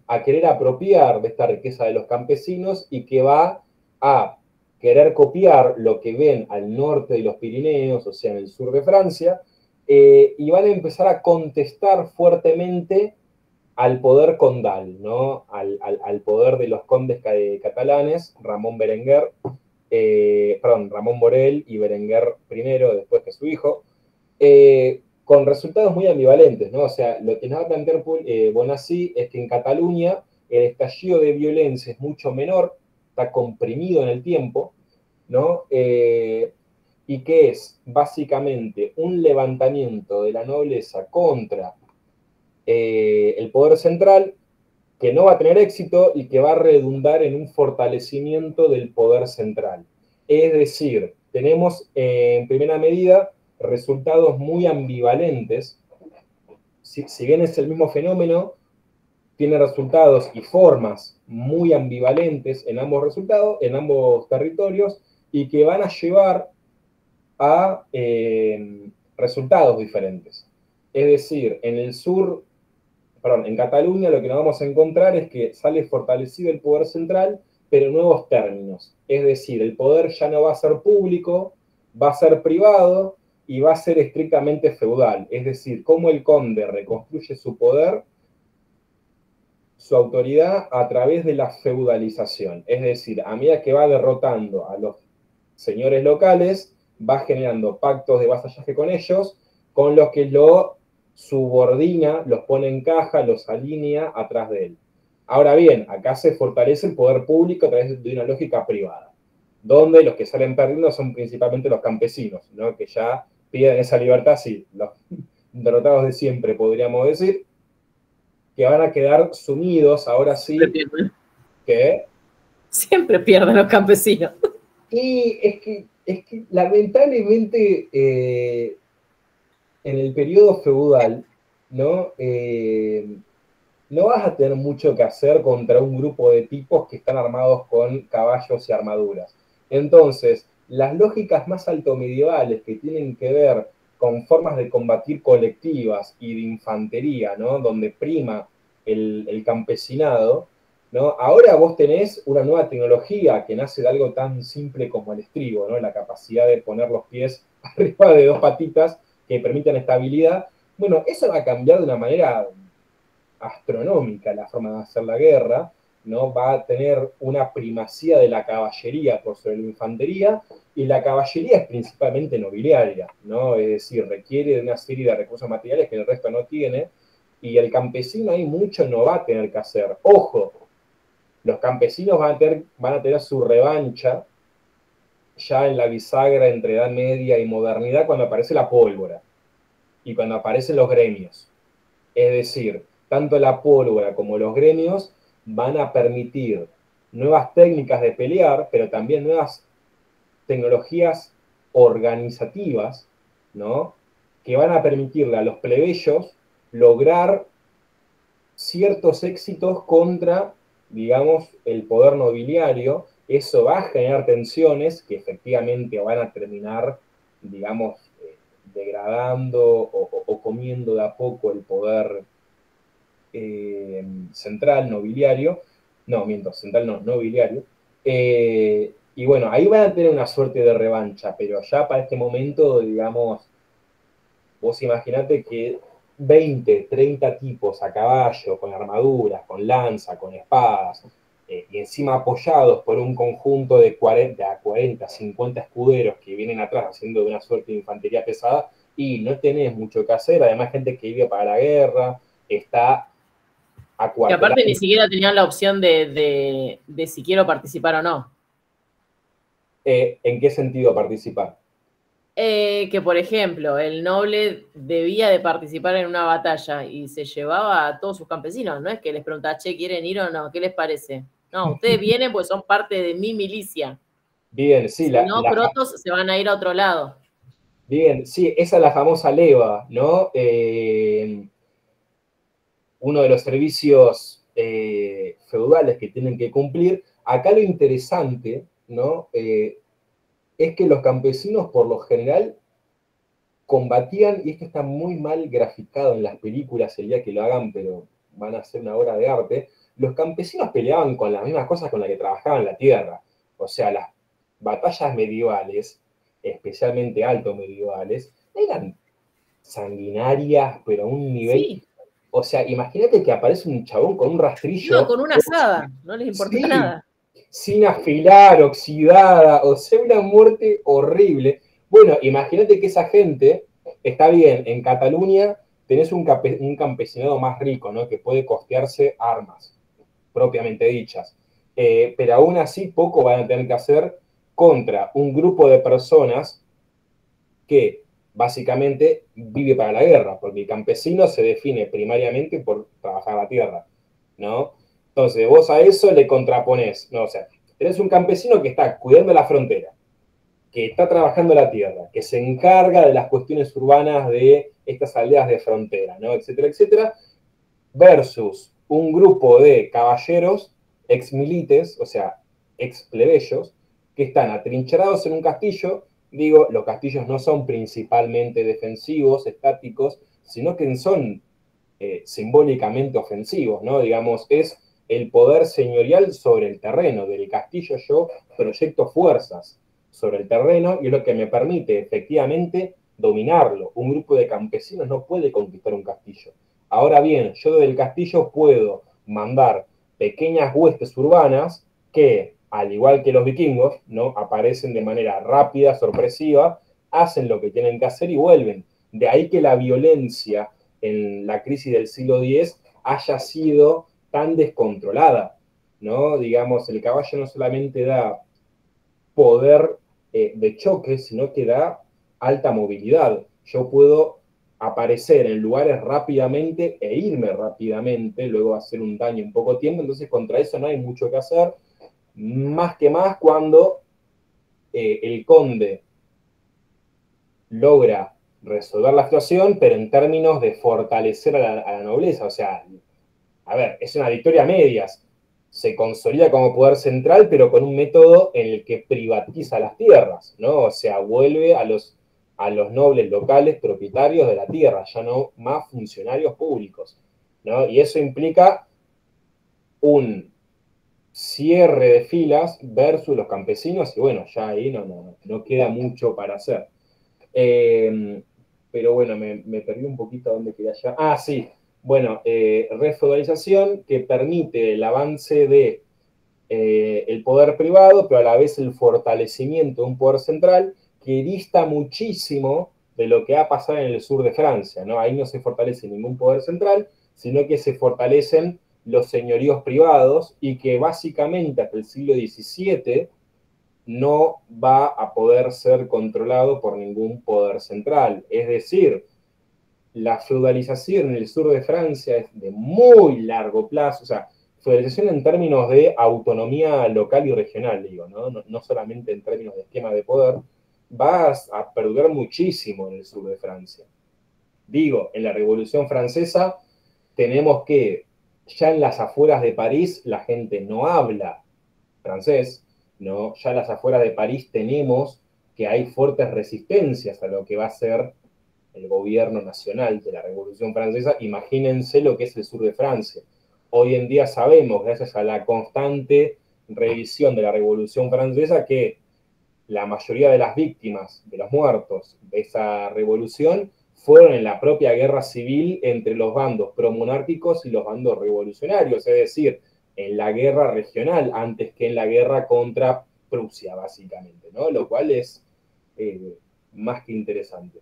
a querer apropiar de esta riqueza de los campesinos y que va a querer copiar lo que ven al norte de los Pirineos, o sea, en el sur de Francia, y van a empezar a contestar fuertemente al poder condal, ¿no? Al poder de los condes catalanes, Ramón Borel y Berenguer I, después que su hijo, con resultados muy ambivalentes, ¿no? O sea, lo que nos va a plantear Bonací es que en Cataluña el estallido de violencia es mucho menor, está comprimido en el tiempo, ¿no? Y que es básicamente un levantamiento de la nobleza contra el poder central, que no va a tener éxito y que va a redundar en un fortalecimiento del poder central. Es decir, tenemos en primera medida resultados muy ambivalentes. Si bien es el mismo fenómeno, tiene resultados y formas muy ambivalentes en ambos resultados, en ambos territorios, y que van a llevar a resultados diferentes. Es decir, en Cataluña lo que nos vamos a encontrar es que sale fortalecido el poder central, pero en nuevos términos. Es decir, el poder ya no va a ser público, va a ser privado y va a ser estrictamente feudal. Es decir, cómo el conde reconstruye su poder, su autoridad a través de la feudalización. Es decir, a medida que va derrotando a los señores locales, va generando pactos de vasallaje con ellos, con los que lo subordina, los pone en caja, los alinea atrás de él. Ahora bien, acá se fortalece el poder público a través de una lógica privada, donde los que salen perdiendo son principalmente los campesinos, ¿no? Que ya piden esa libertad, sí, los derrotados de siempre, podríamos decir, que van a quedar sumidos, ahora sí, que
siempre pierden los campesinos.
Y es que lamentablemente en el periodo feudal, ¿no? no vas a tener mucho que hacer contra un grupo de tipos que están armados con caballos y armaduras. Entonces, las lógicas más altomedievales que tienen que ver con formas de combatir colectivas y de infantería, ¿no? Donde prima el campesinado, ¿no? Ahora vos tenés una nueva tecnología que nace de algo tan simple como el estribo, ¿no? La capacidad de poner los pies arriba de dos patitas que permitan estabilidad. Bueno, eso va a cambiar de una manera astronómica la forma de hacer la guerra, ¿no? Va a tener una primacía de la caballería por sobre la infantería, y la caballería es principalmente nobiliaria, ¿no? Es decir, requiere de una serie de recursos materiales que el resto no tiene, y el campesino ahí mucho no va a tener que hacer. Ojo, los campesinos van a tener su revancha ya en la bisagra entre Edad Media y modernidad cuando aparece la pólvora y cuando aparecen los gremios. Es decir, tanto la pólvora como los gremios van a permitir nuevas técnicas de pelear, pero también nuevas tecnologías organizativas, ¿no? Que van a permitirle a los plebeyos lograr ciertos éxitos contra, digamos, el poder nobiliario. Eso va a generar tensiones que efectivamente van a terminar, digamos, degradando o comiendo de a poco el poder central, nobiliario. No, miento, central no, nobiliario. Y bueno, ahí van a tener una suerte de revancha, pero ya para este momento, digamos, vos imaginate que 20, 30 tipos a caballo, con armaduras, con lanza, con espadas, y encima apoyados por un conjunto de 40, 50 escuderos que vienen atrás haciendo de una suerte de infantería pesada, y no tenés mucho que hacer. Además, gente que vive para la guerra, está
que aparte ni siquiera tenían la opción de si quiero participar o no.
¿En qué sentido participar?
Que, por ejemplo, el noble debía de participar en una batalla y se llevaba a todos sus campesinos. No es que les preguntaba, che, ¿quieren ir o no? ¿Qué les parece? No, ustedes vienen pues son parte de mi milicia.
Bien, sí.
Si no, protos se van a ir a otro lado.
Bien, sí, esa es la famosa leva, ¿no? Uno de los servicios feudales que tienen que cumplir. Acá lo interesante, ¿no? Es que los campesinos, por lo general, combatían, y esto está muy mal graficado en las películas, el día que lo hagan, pero van a ser una obra de arte. Los campesinos peleaban con las mismas cosas con las que trabajaban la tierra. O sea, las batallas medievales, especialmente alto medievales, eran sanguinarias, pero a un nivel...
Sí.
O sea, imagínate que aparece un chabón con un rastrillo.
No, con una asada, no les importa nada.
Sin afilar, oxidada, o sea, una muerte horrible. Bueno, imagínate que esa gente, está bien, en Cataluña tenés un campesinado más rico, ¿no? Que puede costearse armas, propiamente dichas. Pero aún así poco van a tener que hacer contra un grupo de personas que básicamente vive para la guerra, porque el campesino se define primariamente por trabajar la tierra, ¿no? Entonces, vos a eso le contraponés, ¿no? O sea, tenés un campesino que está cuidando la frontera, que está trabajando la tierra, que se encarga de las cuestiones urbanas de estas aldeas de frontera, ¿no? Etcétera, etcétera, versus un grupo de caballeros ex milites, o sea, ex plebeyos, que están atrincherados en un castillo. Digo, los castillos no son principalmente defensivos, estáticos, sino que son simbólicamente ofensivos, ¿no? Digamos, es el poder señorial sobre el terreno. Del castillo yo proyecto fuerzas sobre el terreno y es lo que me permite efectivamente dominarlo. Un grupo de campesinos no puede conquistar un castillo. Ahora bien, yo desde el castillo puedo mandar pequeñas huestes urbanas que, al igual que los vikingos, ¿no? Aparecen de manera rápida, sorpresiva, hacen lo que tienen que hacer y vuelven. De ahí que la violencia en la crisis del siglo X haya sido tan descontrolada, ¿no? Digamos, el caballo no solamente da poder de choque, sino que da alta movilidad. Yo puedo aparecer en lugares rápidamente e irme rápidamente, luego hacer un daño en poco tiempo, entonces contra eso no hay mucho que hacer, más que más cuando el conde logra resolver la situación, pero en términos de fortalecer a la nobleza. O sea, a ver, es una victoria a medias. Se consolida como poder central, pero con un método en el que privatiza las tierras, ¿no? O sea, vuelve a los nobles locales propietarios de la tierra, ya no más funcionarios públicos, ¿no? Y eso implica un cierre de filas versus los campesinos, y bueno, ya ahí no queda mucho para hacer. Pero bueno, me perdí un poquito a dónde quería llegar. Ah, sí. Bueno, refeudalización que permite el avance de el poder privado, pero a la vez el fortalecimiento de un poder central que dista muchísimo de lo que ha pasado en el sur de Francia, ¿no? Ahí no se fortalece ningún poder central, sino que se fortalecen los señoríos privados y que básicamente hasta el siglo XVII no va a poder ser controlado por ningún poder central. Es decir, la feudalización en el sur de Francia es de muy largo plazo, o sea, feudalización en términos de autonomía local y regional, digo, no solamente en términos de esquema de poder, va a perdurar muchísimo en el sur de Francia. Digo, en la Revolución Francesa tenemos que ya en las afueras de París la gente no habla francés, ¿no? Ya en las afueras de París tenemos que hay fuertes resistencias a lo que va a ser el gobierno nacional de la Revolución Francesa. Imagínense lo que es el sur de Francia. Hoy en día sabemos, gracias a la constante revisión de la Revolución Francesa, que la mayoría de las víctimas, de los muertos de esa revolución, fueron en la propia guerra civil entre los bandos promonárquicos y los bandos revolucionarios, es decir, en la guerra regional antes que en la guerra contra Prusia, básicamente, ¿no? Lo cual es más que interesante.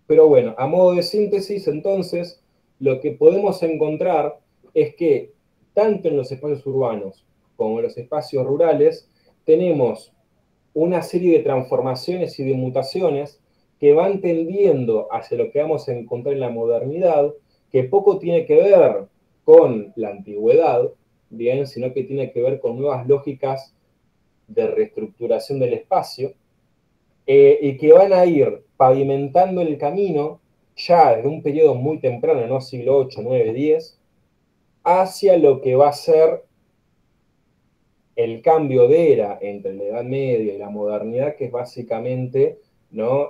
Pero bueno, a modo de síntesis, entonces, lo que podemos encontrar es que tanto en los espacios urbanos como en los espacios rurales tenemos una serie de transformaciones y de mutaciones que van tendiendo hacia lo que vamos a encontrar en la modernidad, que poco tiene que ver con la antigüedad, bien, sino que tiene que ver con nuevas lógicas de reestructuración del espacio, y que van a ir pavimentando el camino ya desde un periodo muy temprano, ¿no? Siglo VIII, IX, X, hacia lo que va a ser el cambio de era entre la Edad Media y la modernidad, que es básicamente, ¿no?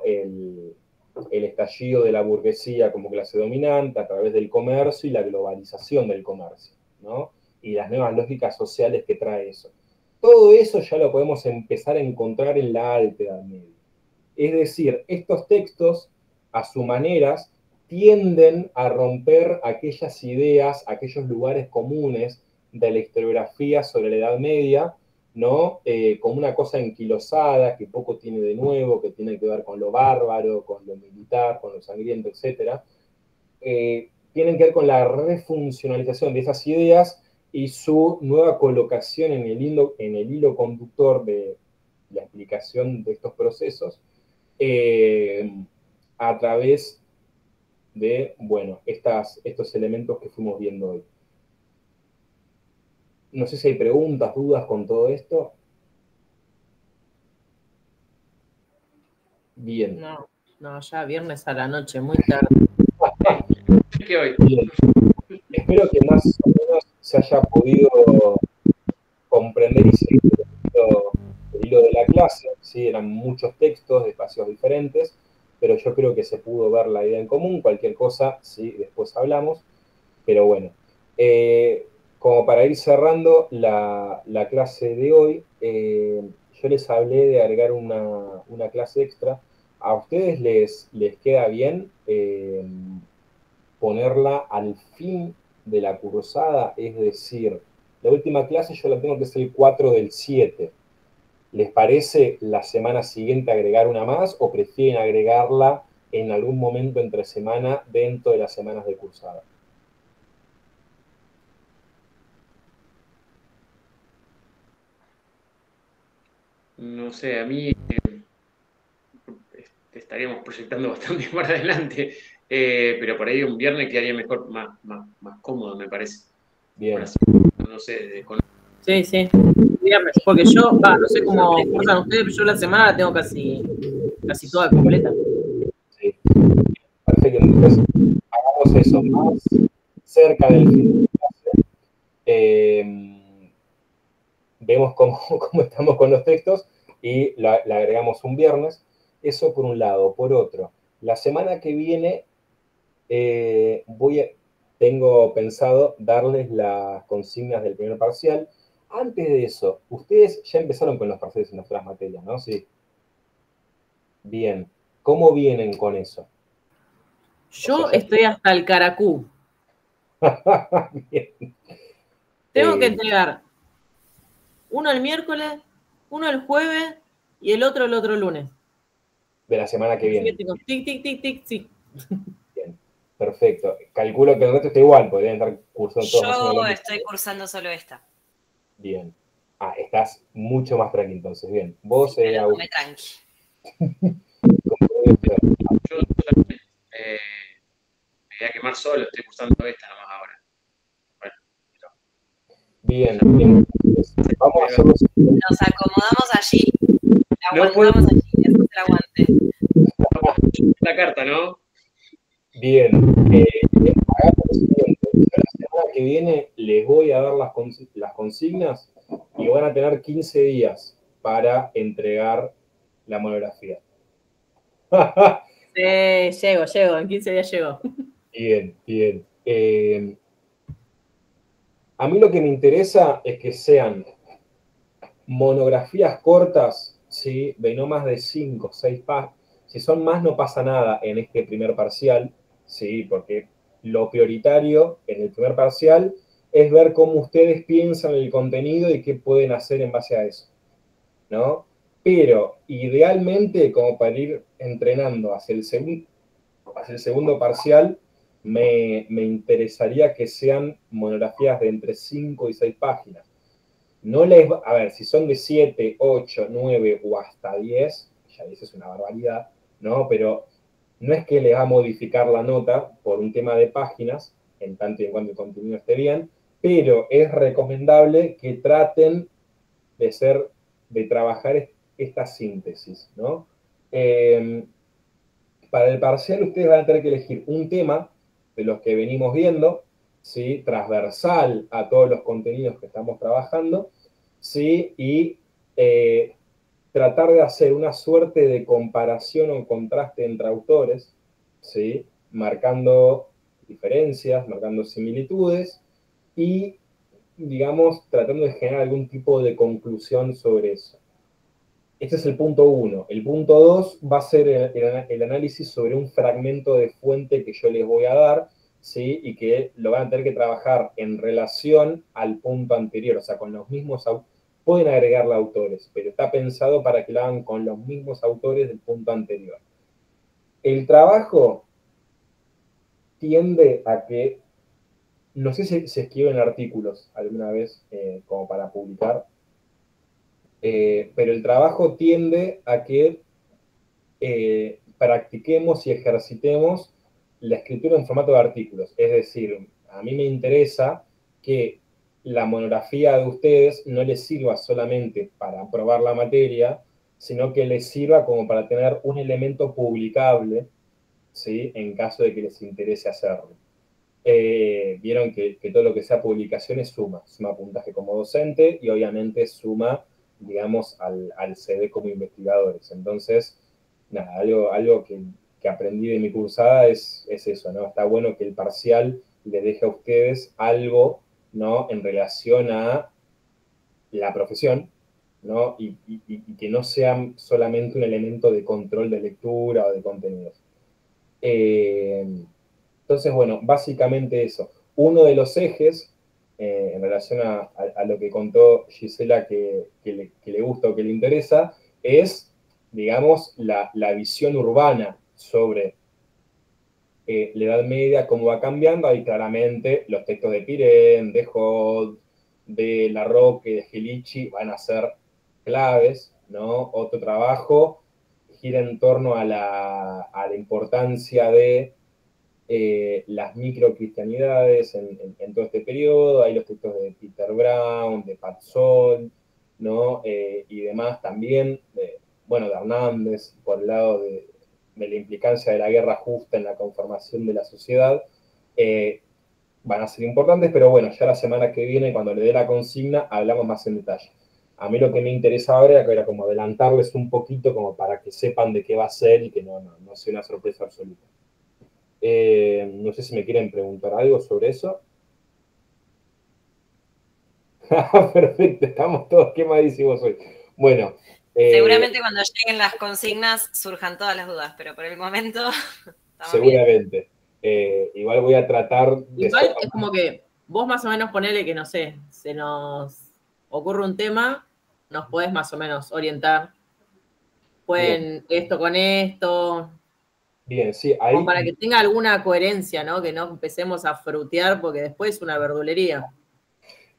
el estallido de la burguesía como clase dominante a través del comercio y la globalización del comercio, ¿no? Y las nuevas lógicas sociales que trae eso. Todo eso ya lo podemos empezar a encontrar en la Alta Edad Media. Es decir, estos textos, a su manera, tienden a romper aquellas ideas, aquellos lugares comunes de la historiografía sobre la Edad Media, ¿no? Como una cosa enquilosada, que poco tiene de nuevo, que tiene que ver con lo bárbaro, con lo militar, con lo sangriento, etc. Tienen que ver con la refuncionalización de esas ideas y su nueva colocación en el hilo conductor de la explicación de estos procesos, a través de, bueno, estos elementos que fuimos viendo hoy. No sé si hay preguntas, dudas con todo esto. Bien.
No, ya viernes a la noche, muy tarde.
¿Qué hoy?
Bien. Espero que más o menos se haya podido comprender y seguir el hilo de la clase. ¿Sí? Eran muchos textos de espacios diferentes, pero yo creo que se pudo ver la idea en común. Cualquier cosa, sí, después hablamos. Pero bueno, como para ir cerrando la clase de hoy, yo les hablé de agregar una clase extra. ¿A ustedes les queda bien ponerla al fin de la cursada? Es decir, la última clase yo la tengo que ser el 4 del 7. ¿Les parece la semana siguiente agregar una más o prefieren agregarla en algún momento entre semana dentro de las semanas de cursada?
No sé, a mí estaríamos proyectando bastante más adelante, pero por ahí un viernes quedaría mejor, más cómodo, me parece.
Bien.
No sé,
Sí. Viernes, porque yo, no sé cómo cursan ustedes, pero yo la semana la tengo casi toda completa.
Sí. Perfecto, entonces hagamos digamos eso, más cerca del fin de clase, vemos cómo estamos con los textos y le agregamos un viernes. Eso por un lado. Por otro, la semana que viene tengo pensado darles las consignas del primer parcial. Antes de eso, ustedes ya empezaron con los parciales en nuestras materias, ¿no? Sí. Bien. ¿Cómo vienen con eso?
Yo estoy hasta el caracú.
Bien.
Tengo que entregar uno el miércoles, uno el jueves y el otro lunes.
De la semana que viene.
Tengo tic, tic, tic, tic, sí.
Bien. Perfecto. Calculo que el resto está igual, podrían estar cursando todos más o menos.
Yo estoy cursando solo esta.
Bien. Ah, estás mucho más tranqui entonces. Bien. Vos,
sí, muy tranqui.
Yo también me voy a quemar solo, estoy cursando esta nomás ahora. Bueno,
bien, bien. Vamos a hacerlo.
Nos acomodamos allí. Aguantamos allí, hacemos el aguante.
La carta, ¿no?
Bien. Hagamos lo siguiente. La semana que viene les voy a dar las consignas y van a tener 15 días para entregar la monografía.
Llego, en 15 días llego.
Bien, bien. A mí lo que me interesa es que sean monografías cortas, ¿sí? De no más de 5 o 6 páginas. Si son más, no pasa nada en este primer parcial, ¿sí? Porque lo prioritario en el primer parcial es ver cómo ustedes piensan el contenido y qué pueden hacer en base a eso, ¿no? Pero idealmente, como para ir entrenando hacia el segundo parcial, me interesaría que sean monografías de entre 5 y 6 páginas. No les a ver, si son de 7, 8, 9 o hasta 10, ya 10 es una barbaridad, ¿no? Pero no es que les va a modificar la nota por un tema de páginas, en tanto y en cuanto el contenido esté bien, pero es recomendable que traten de trabajar esta síntesis, ¿no? Para el parcial ustedes van a tener que elegir un tema de los que venimos viendo, ¿sí? Transversal a todos los contenidos que estamos trabajando, ¿sí? Y tratar de hacer una suerte de comparación o contraste entre autores, ¿sí? Marcando diferencias, marcando similitudes y, digamos, tratando de generar algún tipo de conclusión sobre eso. Este es el punto 1. El punto 2 va a ser el análisis sobre un fragmento de fuente que yo les voy a dar, ¿sí? Y que lo van a tener que trabajar en relación al punto anterior, o sea, con los mismos autores. Pueden agregarle autores, pero está pensado para que lo hagan con los mismos autores del punto anterior. El trabajo tiende a que, no sé si se escriben artículos alguna vez como para publicar, pero el trabajo tiende a que practiquemos y ejercitemos la escritura en formato de artículos. Es decir, a mí me interesa que la monografía de ustedes no les sirva solamente para aprobar la materia, sino que les sirva como para tener un elemento publicable, ¿sí? En caso de que les interese hacerlo. Vieron que todo lo que sea publicaciones suma puntaje como docente y obviamente suma, digamos, al CV como investigadores. Entonces, nada, algo que aprendí de mi cursada es eso, ¿no? Está bueno que el parcial les deje a ustedes algo, ¿no? En relación a la profesión, ¿no? Y que no sea solamente un elemento de control de lectura o de contenidos. Entonces, bueno, básicamente eso. Uno de los ejes, en relación a lo que contó Gisela que le gusta o que le interesa, es, digamos, la visión urbana sobre la Edad Media, cómo va cambiando. Ahí claramente los textos de Pirén, de Holt, de Larroque, de Gelici van a ser claves, ¿no? Otro trabajo gira en torno a la importancia de las microcristianidades en todo este periodo. Hay los textos de Peter Brown, de Pat Sol, ¿no? Y demás también, bueno, de Hernández, por el lado de la implicancia de la guerra justa en la conformación de la sociedad. van a ser importantes, pero bueno, ya la semana que viene, cuando le dé la consigna, hablamos más en detalle. A mí lo que me interesa ahora era como adelantarles un poquito como para que sepan de qué va a ser y que no sea una sorpresa absoluta. No sé si me quieren preguntar algo sobre eso. Perfecto, estamos todos quemadísimos hoy. Bueno.
Seguramente cuando lleguen las consignas surjan todas las dudas, pero por el momento
seguramente. Igual voy a tratar de...
Igual es como que vos más o menos ponele que, no sé, se nos ocurre un tema, nos podés más o menos orientar. Pueden esto con esto.
Bien, sí, ahí...
Como para que tenga alguna coherencia, ¿no? Que no empecemos a frutear porque después es una verdulería.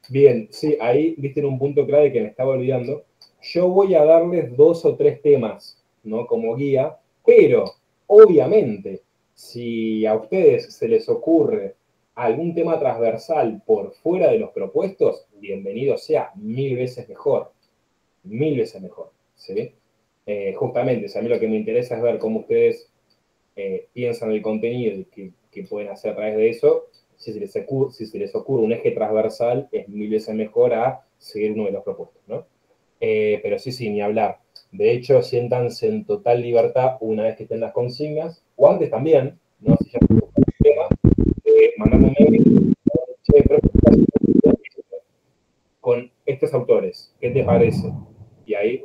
Bien, sí, ahí viste en un punto clave que me estaba olvidando. Yo voy a darles 2 o 3 temas, ¿no? Como guía, pero obviamente, si a ustedes se les ocurre algún tema transversal por fuera de los propuestos, bienvenido sea, 1000 veces mejor. 1000 veces mejor, ¿sí? Justamente, o sea, a mí lo que me interesa es ver cómo ustedes piensan el contenido y qué pueden hacer a través de eso. Si se les ocurre un eje transversal, es 1000 veces mejor a seguir uno de los propuestos, ¿no? Pero sí, ni hablar. De hecho, siéntanse en total libertad una vez que estén las consignas, o antes también, ¿no? Si ya el tema, mandame un mail, con estos autores, ¿qué te parece? Y ahí,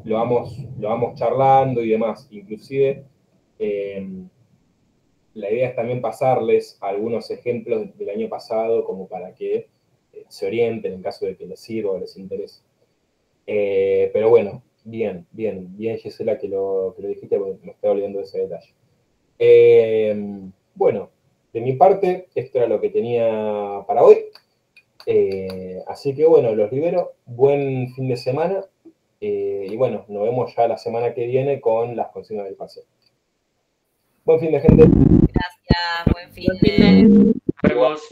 lo vamos charlando y demás. Inclusive, la idea es también pasarles algunos ejemplos del año pasado como para que se orienten en caso de que les sirva o les interese. Pero bueno, bien, Gisela, que lo dijiste, porque me estoy olvidando de ese detalle. Bueno, de mi parte, esto era lo que tenía para hoy. Así que bueno, los libero. Buen fin de semana. Y bueno, nos vemos ya la semana que viene con las consignas del parcial. Buen fin de, gente.
Gracias, buen fin de...
Nos vemos.